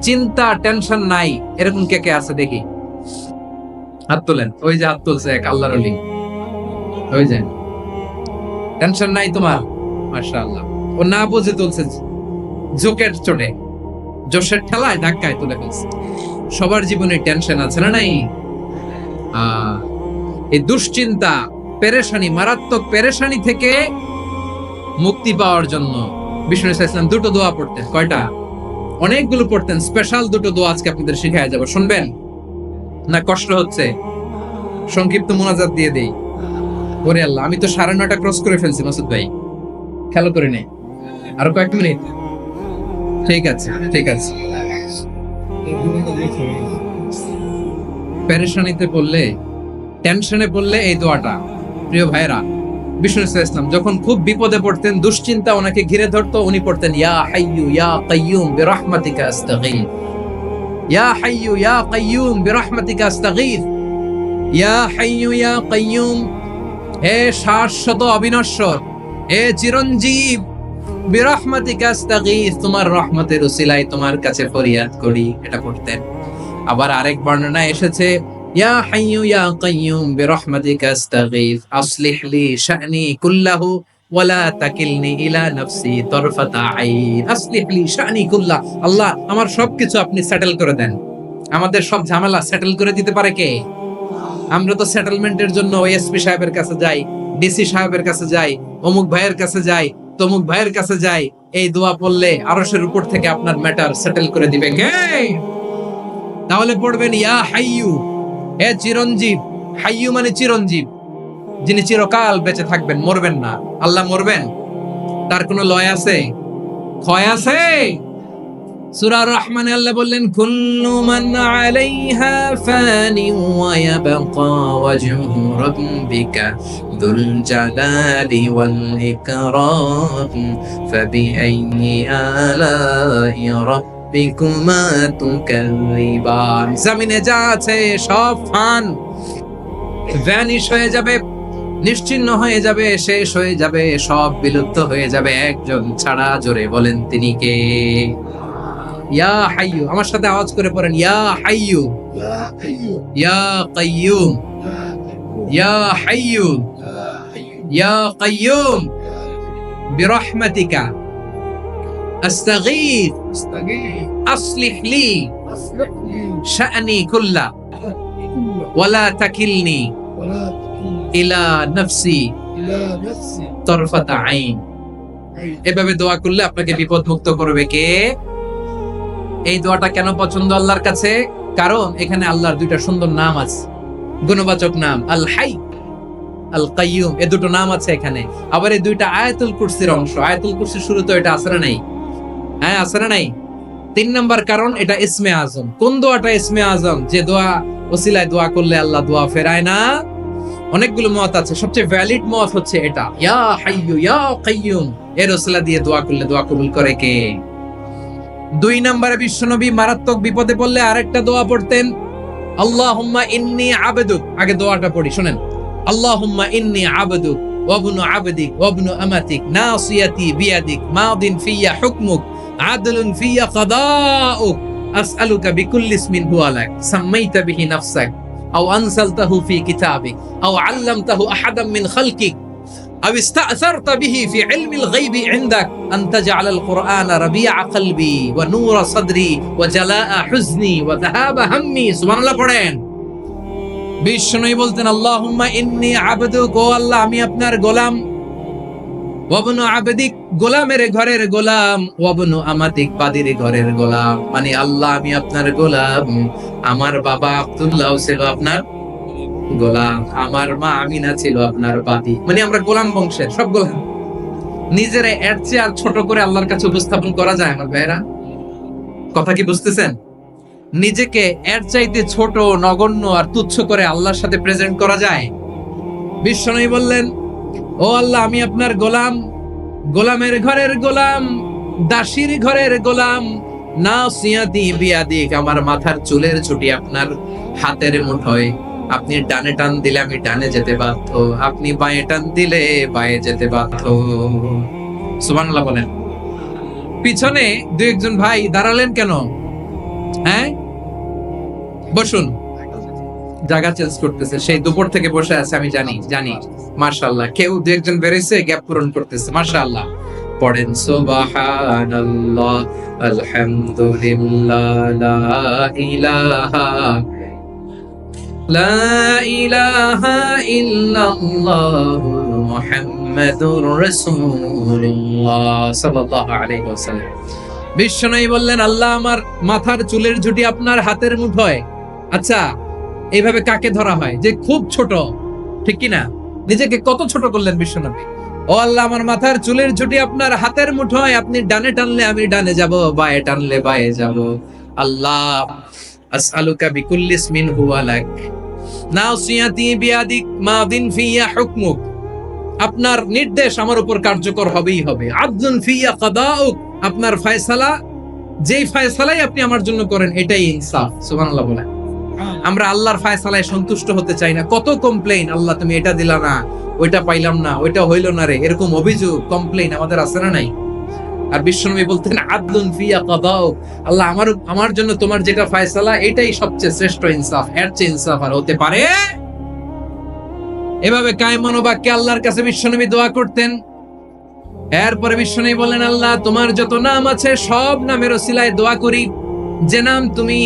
চিন্তা টেনশন নাই এরকম কে কে আছে দেখি, হাত তোলেন। ওই যে হাত তুলছে এক আল্লাহর ওলি, ওই যে টেনশন নাই তোমার, মাশাআল্লাহ। ও না বুঝে তুলছে, জোকের চোটে, জোশের ঠেলায় ধাক্কায় তুলে ফেলছে। সবার জীবনে টেনশন আছে না নাই? এই দুশ্চিন্তা, পেরেশানি, মারাত্মক পেরেশানি থেকে মুক্তি পাওয়ার জন্য বিষ্ণু ইসলাম দুটো দোয়া পড়তেন। কয়টা? অনেকগুলো পড়তেন। স্পেশাল দুটো দোয়া আজকে আপনাদের শিখায় যাব, শুনবেন না? কষ্ট হচ্ছে? সংক্ষিপ্ত মোনাজাত দিয়ে দেই। ওরে আল্লাহ, আমি তো 9:30 ক্রস করে ফেলছি মাসুদ ভাই, খেয়াল করে নেই। আরো কয়েক মিনিট? ঠিক আছে, ঠিক আছে। পেরেশানিতে পড়লে, টেনশনে পড়লে এই দোয়াটা, প্রিয় ভাইরা, বিষ্ণু ইসলাম যখন খুব বিপদে পড়তেন, দুশ্চিন্তা ওনাকে ঘিরে ধরতো, উনি পড়তেন ইয়া হাইয়ু ইয়া কাইয়ুম বিরহমাতিকা আস্তাগীথ, ইয়া হাইয়ু ইয়া কাইয়ুম বিরহমাতিকা আস্তাগীথ, ইয়া হাইয়ু ইয়া কাইয়ুম, হে শাশ্বত অবিনশ্বর, হে চিরঞ্জীব, বিরহমাতিকা আস্তাগীথ, তোমার রহমতের উসিলায় তোমার কাছে ফরিয়াদ করি, এটা পড়তেন। আবার আরেক বর্ণনায় এসেছে ইয়া হাইয়ু ইয়া কাইয়ুম বিরহমাতিকা আস্তাগীথ আসলিহ লি শা'নি কুল্লাহু ওয়ালা তাকিলনি ইলা নাফসি তারফাতা আইন, আসলিহ লি শা'নি কুল্লাহ, আল্লাহ আমার সবকিছু আপনি সেটেল করে দেন। আমাদের সব ঝামেলা সেটেল করে দিতে পারে কে? আমরা তো সেটেলমেন্টের জন্য এসপি সাহেবের কাছে যাই, ডিসি সাহেবের কাছে যাই, অমুক ভাইয়ের কাছে যাই, তমুক ভাইয়ের কাছে যাই। এই দোয়া পড়লে আরশের উপর থেকে আপনার ম্যাটার সেটেল করে দিবে কে? তাহলে পড়বেন ইয়া হাইয়ু, হে চিরঞ্জীব। হাইয়ু মানে চিরঞ্জীব, যিনি চিরকাল বেঁচে থাকবেন, মরবেন না। আল্লাহ মরবেন? তার কোনো লয় আছে? ক্ষয় আছে? সূরা রহমানে আল্লাহ বললেন কুল্লু মান আলাইহা ফানি ওয়া ইয়াবকা ওয়াজহু রাব্বিকা যুল জালালি ওয়াল ইকরাম ফাবিআইয়ি আলাই রাব্বিকুমা তুকাযযিবান। জমিনে যা আছে সব ফান, ভ্যানিশ হয়ে যাবে, নিশ্চিহ্ন হয়ে যাবে, শেষ হয়ে যাবে, সব বিলুপ্ত হয়ে যাবে, একজন ছাড়া। জোরে বলেন তিনি কে? ইয়া হাইয়ু, আমার সাথে আওয়াজ করে পড়েন ইয়া হাইয়ু ইয়া কাইয়ুম ইয়া হাইয়ু ইয়া কাইয়ুম বিরহমাতিকা আস্তাগীথ আসলিহ লি শা'নি কুল্লাহ ওয়ালা তাকিলনি ইলা নাফসি তারফাতা আইন। এভাবে দোয়া করলে আপনাকে বিপদ মুক্ত করবে কে? এই দোয়াটা কেন পছন্দ আল্লাহর কাছে? কারণ এখানে আল্লাহর দুইটা সুন্দর নাম আছে, গুণবাচক নাম, আল হাই, আল কাইয়ুম, এই দুটো নাম আছে এখানে। আবার এই দুইটা আয়াতুল কুরসির অংশ। আয়াতুল কুরসির শুরু তো এটা আছে না নাই? হ্যাঁ, আছে না নাই? 3 নাম্বার কারণ এটা ইসমে আজম। কোন দোয়াটা ইসমে আজম? যে দোয়া ওসিলায় দোয়া করলে আল্লাহ দোয়া ফেরায় না। অনেকগুলো মত আছে, সবচেয়ে ভ্যালিড মত হচ্ছে এটা, ইয়া হাইয়ু ইয়া কাইয়ুম, এর ওসিলা দিয়ে দোয়া করলে দোয়া কবুল করে কে? 2 নম্বরে বিশ্বনবী মারাত্মক বিপদে পড়লে আরেকটা দোয়া পড়তেন, আল্লাহুম্মা ইন্নী আবদুক। আগে দোয়াটা পড়ি, শুনেন। আল্লাহুম্মা ইন্নী আবদুক ওয়া ইবনু আবদিক ওয়া ইবনু আমাতিক নাসিয়াতি বিয়াদিক মাদিন ফিয়া হুকমুক আদলুন ফিয়া কাদাউক আসআলুকা বিকুল্লি ইসমিন হুয়া লাক সাম্মাইতা বিহি নাফসাক আও আনসালতাহু ফি কিতাবিক আও আল্লামতাহু আহাদাম মিন খালকিক أو استأثرت به في علم الغيب عندك أن تجعل القرآن ربيع قلبي ونور صدري وجلاء حزني وذهاب همي। سبحان الله পড়েন। বিষ্ণু বলতেন আল্লাহুম্মা ইন্নী আবদুক, ও আল্লাহ আমি আপনার গোলাম, ওয়াবনু আবদিক, গোলামের ঘরের গোলাম, ওয়াবনু আমাতিক, বাদির ঘরের গোলাম। মানে আল্লাহ আমি আপনার গোলাম, আমার বাবা আব্দুল্লাহ ছিল আপনার গোলাম, আমার মা আমিনা ছিল আপনার বাদী। মানে আমরা গোলাম বংশের, সব গোলাম। নিজেরা এর চেয়ে আর ছোট করে আল্লাহর কাছে উপস্থাপন করা যায় আমার ভাইরা? কথা কি বুঝতেছেন? নিজেকে এর চাইতে ছোট, নগণ্য আর তুচ্ছ করে আল্লাহর সাথে প্রেজেন্ট করা যায়? বিশ্বনবী বললেন ও আল্লাহ আমি আপনার গোলাম, গোলামের ঘরের গোলাম, দাসীর ঘরের গোলাম, নাসিয়াতি বিয়াদিক, আমার মাথার চুলের ছুটি আপনার হাতের মুঠোয়। আপনি ডানে টান দিলে আমি ডানে যেতে বাধ্য, আপনি বাঁয়ে টান দিলে বাঁয়ে যেতে বাধ্য। সুবহানাল্লাহ বলেন। পিছনে দু একজন ভাই দাঁড়ালেন কেন? হ্যাঁ, বসুন। জায়গা চেঞ্জ করতেছে, সেই দুপুর থেকে বসে আছে, আমি জানি। মাশাআল্লাহ, কেউ দু একজন বেরিয়েছে, গ্যাপ পূরণ করতেছে। মাশাআল্লাহ। পড়েন সুবহানাল্লাহ, আলহামদুলিল্লাহ, লা ইলাহা ইল্লাল্লাহ, মুহাম্মাদুর রাসূলুল্লাহ সাল্লাল্লাহু আলাইহি ওয়াসাল্লাম। বিশ্বনবী বললেন, আল্লাহ আমার মাথার চুলের ঝুঁটি আপনার হাতের মুঠোয়। আচ্ছা, এইভাবে কাকে ধরা হয়? যে খুব ছোট, ঠিক কি না? নিজেকে কত ছোট করলেন বিশ্বনবী। ও আল্লাহ, আমার মাথার চুলের ঝুঁটি আপনার হাতের মুঠোয়, আপনি ডানে টানলে আমি ডানে যাব, বাঁয়ে টানলে বাঁয়ে যাব। আল্লাহ, আসআলুকা বিকুল্লি ইসমিন হুয়া লাক, নাসিয়াতি বিয়াদিক, মাদিন ফিয়া হুকমুক। আপনার নির্দেশ আমার উপর কার্যকর হবেই হবে। আদলুন ফিয়া কাদাউক, আপনার ফয়সালা, যেই ফয়সালাই আপনি আমার জন্য করেন এটাই ইনসাফ। সুবহানাল্লাহ বলেন। আমরা আল্লাহর ফয়সালায় সন্তুষ্ট হতে চাই না। কত কমপ্লেইন, আল্লাহ তুমি এটা দিলা না, ওইটা পাইলাম না, ওইটা হইল না রে, এরকম অভিযোগ, কমপ্লেইন আমাদের আছে না নাই? আর বিশ্বনবী বলতেন, আদলুন ফিয়া কাদাউক, আল্লাহ আমার জন্য তোমার যেটা ফয়সালা এটাই সবচেয়ে শ্রেষ্ঠ ইনসাফ, এর চেয়ে ইনসাফ আর হতে পারে? এভাবে কায়মান বাক্যে আল্লাহর কাছে বিশ্বনবী দোয়া করতেন। এরপরে বিশ্বনবী বললেন, আল্লাহ তোমার যত নাম আছে সব নামের ওসিলায় দোয়া করি, যে নাম তুমি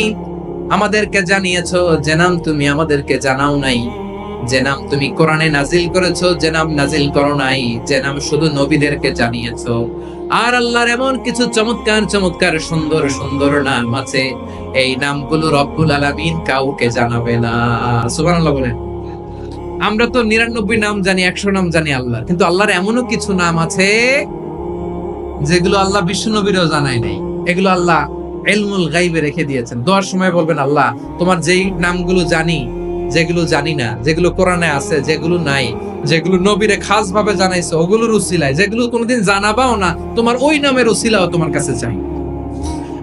আমাদেরকে জানিয়েছো, যে নাম তুমি আমাদেরকে জানাও নাই, যে নাম তুমি কোরআনে নাজিল করেছো, যে নাম নাজিল করো নাই, যে নাম শুধু নবীদেরকে জানিয়েছো। আর আল্লাহর এমন কিছু চমৎকার চমৎকার সুন্দর সুন্দর নাম আছে, এই নামগুলো রব্বুল আলামিন কাউকে জানাবে না। সুবহানাল্লাহ বলেন। আমরা তো 99 নাম জানি, 100 নাম জানি আল্লাহর, কিন্তু আল্লাহর এমনও কিছু নাম আছে যেগুলো আল্লাহ বিশ্বনবীরও জানায় নাই। এগুলো আল্লাহ ইলমুল গায়বে রেখে দিয়েছেন। দোয়ার সময় বলবেন, আল্লাহ তোমার যেই নামগুলো জানি, যেগুলো জানি না, যেগুলো কোরআনে আছে, যেগুলো নাই, যেগুলো নবীরে খাস ভাবে জানাইছো ওগুলোর উসিলায়, যেগুলো কোনোদিন জানাবাও না, তোমার ওই নামের উসিলাও তোমার কাছে চাই।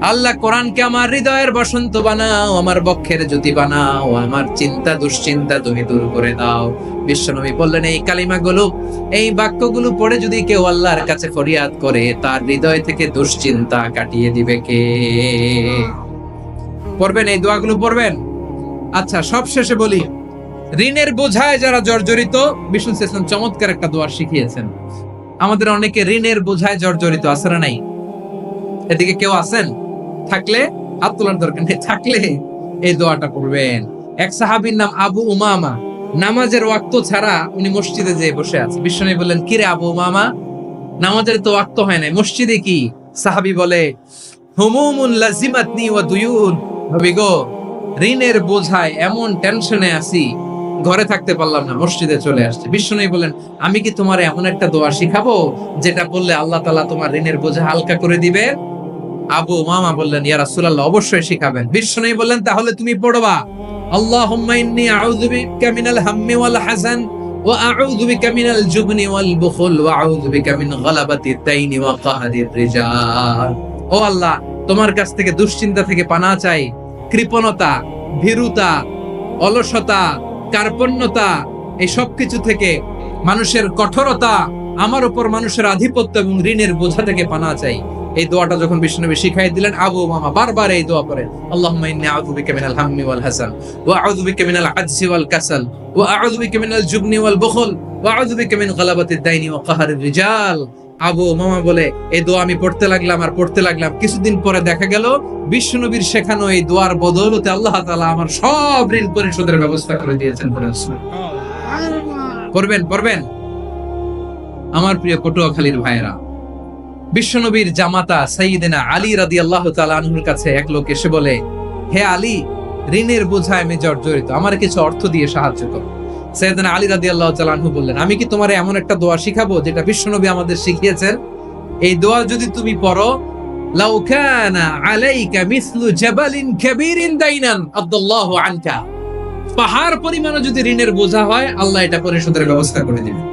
আল্লাহ কোরআনকে আমার হৃদয়ের বসন্ত বানাও, আমার বক্ষের জ্যোতি বানাও, আমার চিন্তা দুশ্চিন্তা তুমি দূর করে দাও। বিশ্বনবী বললেন, এই কালিমাগুলো, এই বাক্যগুলো পড়ে যদি কেউ আল্লাহর কাছে ফরিয়াদ করে, তার হৃদয় থেকে দুশ্চিন্তা কাটিয়ে দিবে কে? পড়বেন, এই দোয়াগুলো পড়বেন। আচ্ছা, সব শেষে বলি, ঋণের বোঝায় যারা জর্জরিত, বিষ্ণু ইসলাম চমৎকার একটা দোয়া শিখিয়েছেন। আমাদের অনেকে ঋণের বোঝায় জর্জরিত, আছে না নাই? এদিকে কেউ আছেন? থাকলে হাত তোলার দরকার নেই, থাকলে এই দোয়াটা পড়বেন। এক সাহাবীর নাম আবু উমামা, নামাজের ওয়াক্ত ছাড়া উনি মসজিদে যেয়ে বসে আছে। বিশ্বনবী বললেন, কিরে আবু উমামা, নামাজের তো ওয়াক্ত হয় নাই, মসজিদে কি? সাহাবী বলে, হুমুমুন লাজিমাতনি ওয়া দুয়ুন, নবী গো, ঋণের বোঝায় এমন টেনশনে আছি, ঘরে থাকতে পারলাম না, মসজিদে চলে আসছে। বিশ্বনবী বলেন, আমি কি তোমার এমন একটা দোয়া শিখাবো যেটা বললে আল্লাহ তাআলা তোমার ঋণের বোঝা হালকা করে দিবে? আবু উমামা বললেন, ইয়া রাসূলুল্লাহ, অবশ্যই শিখাবেন। বিশ্বনবী বললেন, তাহলে তুমি পড়বা, আল্লাহুম্মা ইন্নী আউযু বিকা মিনাল হাম্মি ওয়াল হাযান ওয়া আউযু বিকা মিনাল জুবনি ওয়াল বুখল ওয়া আউযু বিকা মিন গালাবাতিদ দাইনি ওয়া কাহরির রিজাল। ও আল্লাহ, তোমার কাছ থেকে দুশ্চিন্তা থেকে পানাহ চাই, কৃপণতা, ভীরুতা, অলসতা, কার্পণ্যতা, এই সব কিছু থেকে, মানুষের কঠোরতা, আমার উপর মানুষের আধিপত্য এবং ঋণের বোঝা থেকে পানাহ চাই। এই দোয়াটা যখন বিশ্বনবী শিখাই দিলেন, আবু উমামা বারবার এই দোয়া পড়েন, আল্লাহুম্মা ইন্নী আউযু বিকা মিনাল হাম্মি ওয়াল হাযান ওয়া আউযু বিকা মিনাল আজজি ওয়াল কাসাল ওয়া আউযু বিকা মিনাল জুবনি ওয়াল বুখল ওয়া আউযু বিকা মিন গালাবাতিদ দাইনি ওয়া কাহরির রিজাল। আবু উমামা বলে, এই দোয়া আমি পড়তে লাগলাম। কিছুদিন পরে দেখা গেল বিশ্বনবীর শেখানো এই দোয়ার বদৌলতে আল্লাহ তাআলা আমার সব ঋণ পরিশোধের ব্যবস্থা করে দিয়েছেন। পড়বেন। আমার প্রিয় পটুয়াখালীর ভাইয়েরা, বিশ্বনবীর জামাতা সাইয়্যিদিনা আলী রাদিয়াল্লাহু তাআলা আনহুর কাছে এক লোক এসে বলে, হে আলী, ঋণের বোঝায় আমি জর্জরিত, আমার কিছু অর্থ দিয়ে সাহায্য করো। সাইয়্যিদিনা আলী রাদিয়াল্লাহু তাআলা আনহু বললেন, আমি কি তোমারে এমন একটা দোয়া শিখাবো যেটা বিশ্বনবী আমাদের শিখিয়েছেন? এই দোয়া যদি তুমি পড়ো, লাউ কানা আলাইকা মিসলু জাবালিন কাবীরিন দাইনান আদাল্লাহু আনকা, পাহাড় পরিমাণও যদি ঋণের বোঝা হয়, আল্লাহ এটা পরিশোধের ব্যবস্থা করে দিবেন।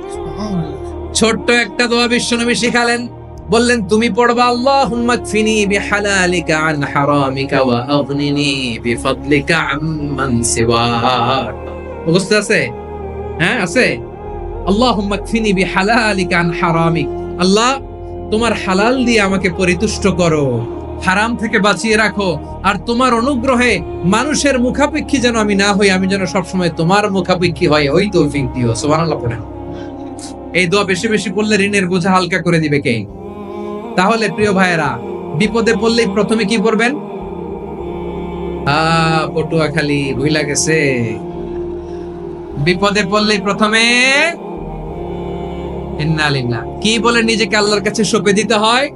ছোট্ট একটা দোয়া বিশ্বনবী শিখালেন, বললেন তুমি পড়বা আল্লাহুম্মা কফিনি বিহালালিকা আন হারামিকা ওয়া আগনিনি বিফাদলিকা আম্মান সিওয়াক। মুখস্থ আছে? হ্যাঁ আছে। আল্লাহুম্মা কফিনি বিহালালিকা আন হারামিক, আল্লাহ তোমার হালাল দিয়ে আমাকে পরিতুষ্ট করো, হারাম থেকে বাঁচিয়ে রাখো, আর তোমার অনুগ্রহে মানুষের মুখাপেক্ষী যেন আমি না হই, আমি যেন সবসময় তোমার মুখাপেক্ষী হয়, ওই তৌফিক দিও। সুবহানাল্লাহ পড়েন। এই দোয়া বেশি বেশি পড়লে ঋণের বোঝা হালকা করে দিবে কে? তাহলে প্রিয় ভাইয়েরা, বিপদে পড়লেই প্রথমে কি করবেন? পটুয়াখালী ভুইলা গেছে। বিপদে পড়লেই প্রথমে ইন্না লিল্লাহ কি বলে নিজেকে আল্লাহর কাছে সঁপে দিতে হয়?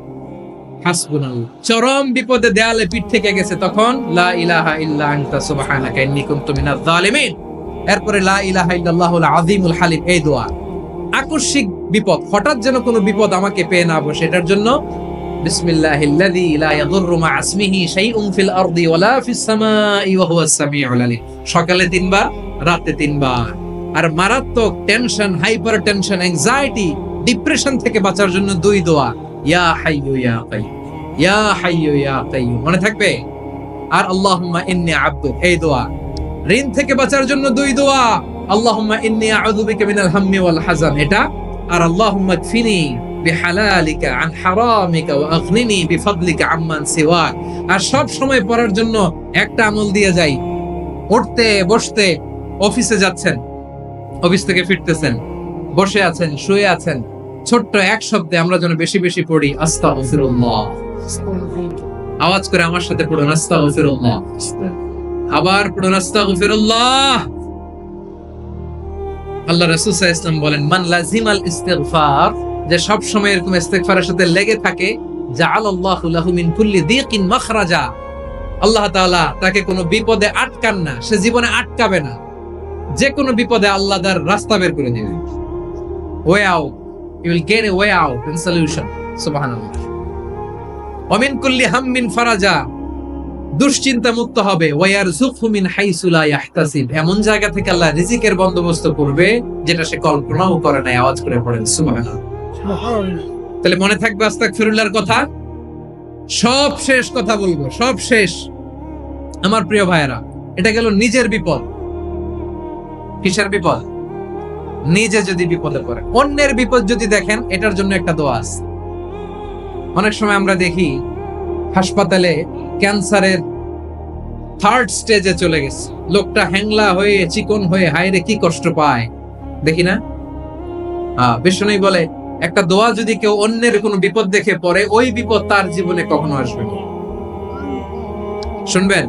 হাসবুনাল্লাহ। চরম বিপদে দেয়ালে পিঠ থেকে গেছে, তখন লা ইলাহা ইল্লা আনতা সুবহানাকা ইন্নী কুনতু মিনাজ জালিমিন। এরপরে লা ইলাহা ইল্লাল্লাহুল আযীমুল হালিম, এই দোয়া। আকস্মিক বিপদ, হঠাৎ যেন কোনো বিপদ আমাকে পেয়ে না বসে, এটার জন্য বিসমিল্লাহিল্লাযী লা ইয়াদুররু মা ইসমিহি শাইউন ফিল আরদি ওয়ালা ফিস সামাই ওয়া হুয়াস সামিউল আলীম। সকালে 3 বার, রাতে 3 বার। আর মারাত্মক tension, hyper tension, anxiety, depression থেকে বাঁচার জন্য 2 দোয়া, ইয়া হাইয়্যু ইয়া কাইয়্যুম, ইয়া হাইয়্যু ইয়া কাইয়্যুম, মনে থাকবে? আর আল্লাহুম্মা ইন্নী আবদুক, এই দোয়া। ঋণ থেকে বাঁচার জন্য 2 দোয়া, আল্লাহুম্মা ইন্নী আউযু বিকা মিনাল হাম্মি ওয়াল হাযান, এটা। আর আল্লাহুম্মা কফিনি বিহালালিকা আন হারামিকা ওয়া আগনিনি বিফাদলিকা আম্মান সিওয়াক। আর সব সময় পড়ার জন্য একটা আমল দিয়ে যাই, উঠতে বসতে, অফিসে যাচ্ছেন, অফিস থেকে ফিরতেছেন, বসে আছেন, শুয়ে আছেন, ছোট্ট এক শব্দে আমরা যেন বেশি বেশি পড়ি আস্তাগফিরুল্লাহ। আওয়াজ করে আমার সাথে পড়ুন আস্তাগফিরুল্লাহ। আবার পড়ুন আস্তাগফিরুল্লাহ। আল্লাহ রাসূল সাল্লাল্লাহু আলাইহি ওয়াসাল্লাম বলেন, মান লাজিমাল ইস্তিগফার, যে সব সময় এরকম ইস্তিগফারের সাথে লেগে থাকে, জাআলাল্লাহু লাহু মিন কুল্লি দিকিন মাখরাজা, আল্লাহ তাআলা তাকে কোনো বিপদে আটকান না, সে জীবনে আটকাবে না, যে কোনো বিপদে আল্লাহ তার রাস্তা বের করে দিবেন। Way out, you will get a way out and solution. সুবহানাল্লাহ। ওয়া মিন কুল্লি হাম্মিন ফারাজা, দুশ্চিন্তা মুক্ত হবে। ওয়া ইয়ারযুকহু মিন হাইসু লা ইয়াহতাসিব, এমন জায়গা থেকে আল্লাহ রিজিকের বন্দোবস্ত করবে যেটা সে কল্পনাও করে নাই। আওয়াজ করে পড়েন সুবহানাল্লাহ। তাহলে মনে থাকবে আস্তাগফিরুল্লাহর কথা। সব শেষ কথা বলবো, সব শেষ আমার প্রিয় ভাইয়েরা। এটা গেল নিজের বিপদ। কিসের বিপদ? নিজে যদি বিপদে পড়ে। অন্যের বিপদ যদি দেখেন, এটার জন্য একটা দোয়া আছে। অনেক সময় আমরা দেখি হাসপাতালে ক্যান্সারের 3rd স্টেজে চলে গেছে, লোকটা হ্যাংলা হয়ে, চিকন হয়ে, হায়রে কি কষ্ট পায়, দেখি না? বিষ্ণু বলে, একটা দোয়া যদি কেউ অন্যের কোনো বিপদ দেখে পড়ে, ওই বিপদ তার জীবনে কখনো আসবে না। শুনবেন?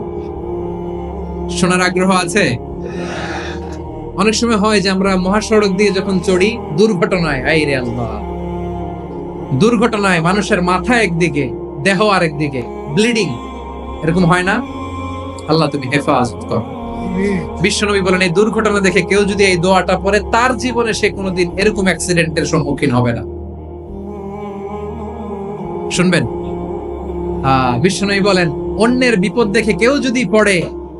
শোনার আগ্রহ আছে? অনেক সময় হয় যে আমরা মহাসড়ক দিয়ে যখন চড়ি, দুর্ঘটনায়, আইরে আল্লাহ, দুর্ঘটনায় মানুষের মাথা একদিকে, দেহ আরেকদিকে, ব্লিডিং, এরকম হয় না? আল্লাহ তুমি হেফাজত করো। বিশ্বনবী বলেন, এই দুর্ঘটনা দেখে কেউ যদি এই দোয়াটা পড়ে, তার জীবনে সে কোনোদিন এরকম অ্যাক্সিডেন্টের সম্মুখীন হবে না। শুনবেন? বিশ্বনবী বলেন, অন্যের বিপদ দেখে কেউ যদি পড়ে,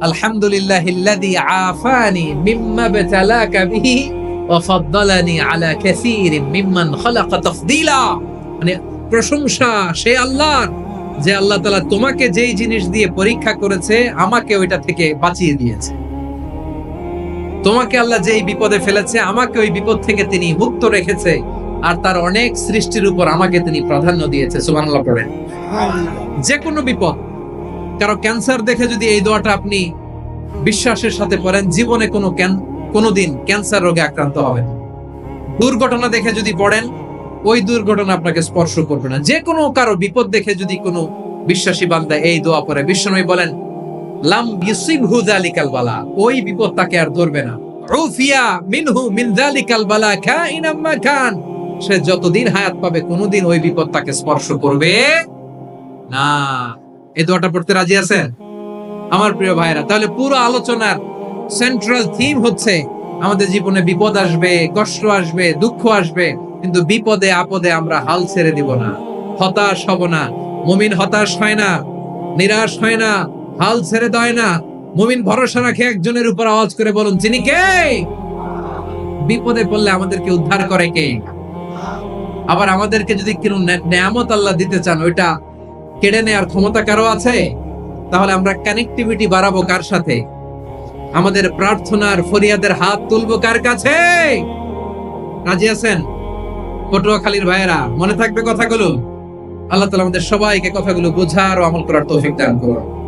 আলহামদুলিল্লাহিল্লাযী আফানি মিম্মা বাতালাকা বিহি ওয়া ফাদ্দালানি আলা কাসীরিন মিম্মান খালাকা তাফদীলা, মানে প্রশংসা সে আল্লাহর, যে আল্লাহ তাআলা তোমাকে যেই জিনিস দিয়ে পরীক্ষা করেছে, আমাকে ওইটা থেকে বাঁচিয়ে দিয়েছে। তোমাকে আল্লাহ যেই বিপদে ফেলেছে, আমাকে ওই বিপদ থেকে তিনি মুক্ত রেখেছে, আর তার অনেক সৃষ্টির উপর আমাকে তিনি প্রাধান্য দিয়েছে। সুবহানাল্লাহ পড়েন। যে কোনো বিপদ, কারো ক্যান্সার দেখে যদি এই দোয়াটা আপনি বিশ্বাসের সাথে পড়েন, জীবনে কোনোদিন ক্যান্সার রোগে আক্রান্ত হবেন। দুর্ঘটনা দেখে যদি পড়েন, ওই দুর্ঘটনা আপনাকে স্পর্শ করবে না। যে কোনো কারো বিপদ দেখে যদি কোনো বিশ্বাসী বান্দা এই দোয়া পড়ে, বিশ্বনবী বলেন, লাম ইউসিবহু যালিকাল বালা, ওই বিপদ তাকে আর ধরবে না। উফিয়া মিনহু মিন যালিকাল বালা কাইনাম মা কান, সে যতদিন হায়াত পাবে কোনোদিন ওই বিপদ তাকে স্পর্শ করবে না। এই দোয়াটা পড়তে রাজি আছেন আমার প্রিয় ভাইরা? তাহলে পুরো আলোচনার সেন্ট্রাল থিম হচ্ছে, আমাদের জীবনে বিপদ আসবে, কষ্ট আসবে, দুঃখ আসবে, কিন্তু বিপদে আপদে আমরা হাল ছেড়ে দিব না, হতাশ হব না। মুমিন হতাশ হয় না, নিরাশ হয় না, হাল ছেড়ে দেয় না। মুমিন ভরসা রাখে একজনের উপর। আওয়াজ করে বলুন, যিনি কে? বিপদে পড়লে আমাদেরকে উদ্ধার করে কে? আবার আমাদেরকে যদি কোনো নেয়ামত আল্লাহ দিতে চান, ওইটা কেড়ে নেওয়ার ক্ষমতা কারো আছে? তাহলে আমরা কানেক্টিভিটি বাড়াবো কার সাথে? আমাদের প্রার্থনার ফরিয়াদের হাত তুলবো কার কাছে? রাজি আছেন পটুয়াখালীর ভাইয়েরা? মনে থাকবে কথাগুলো? আল্লাহ তাআলা আমাদের সবাইকে কথাগুলো বোঝার ও আমল করার তৌফিক দান করুন।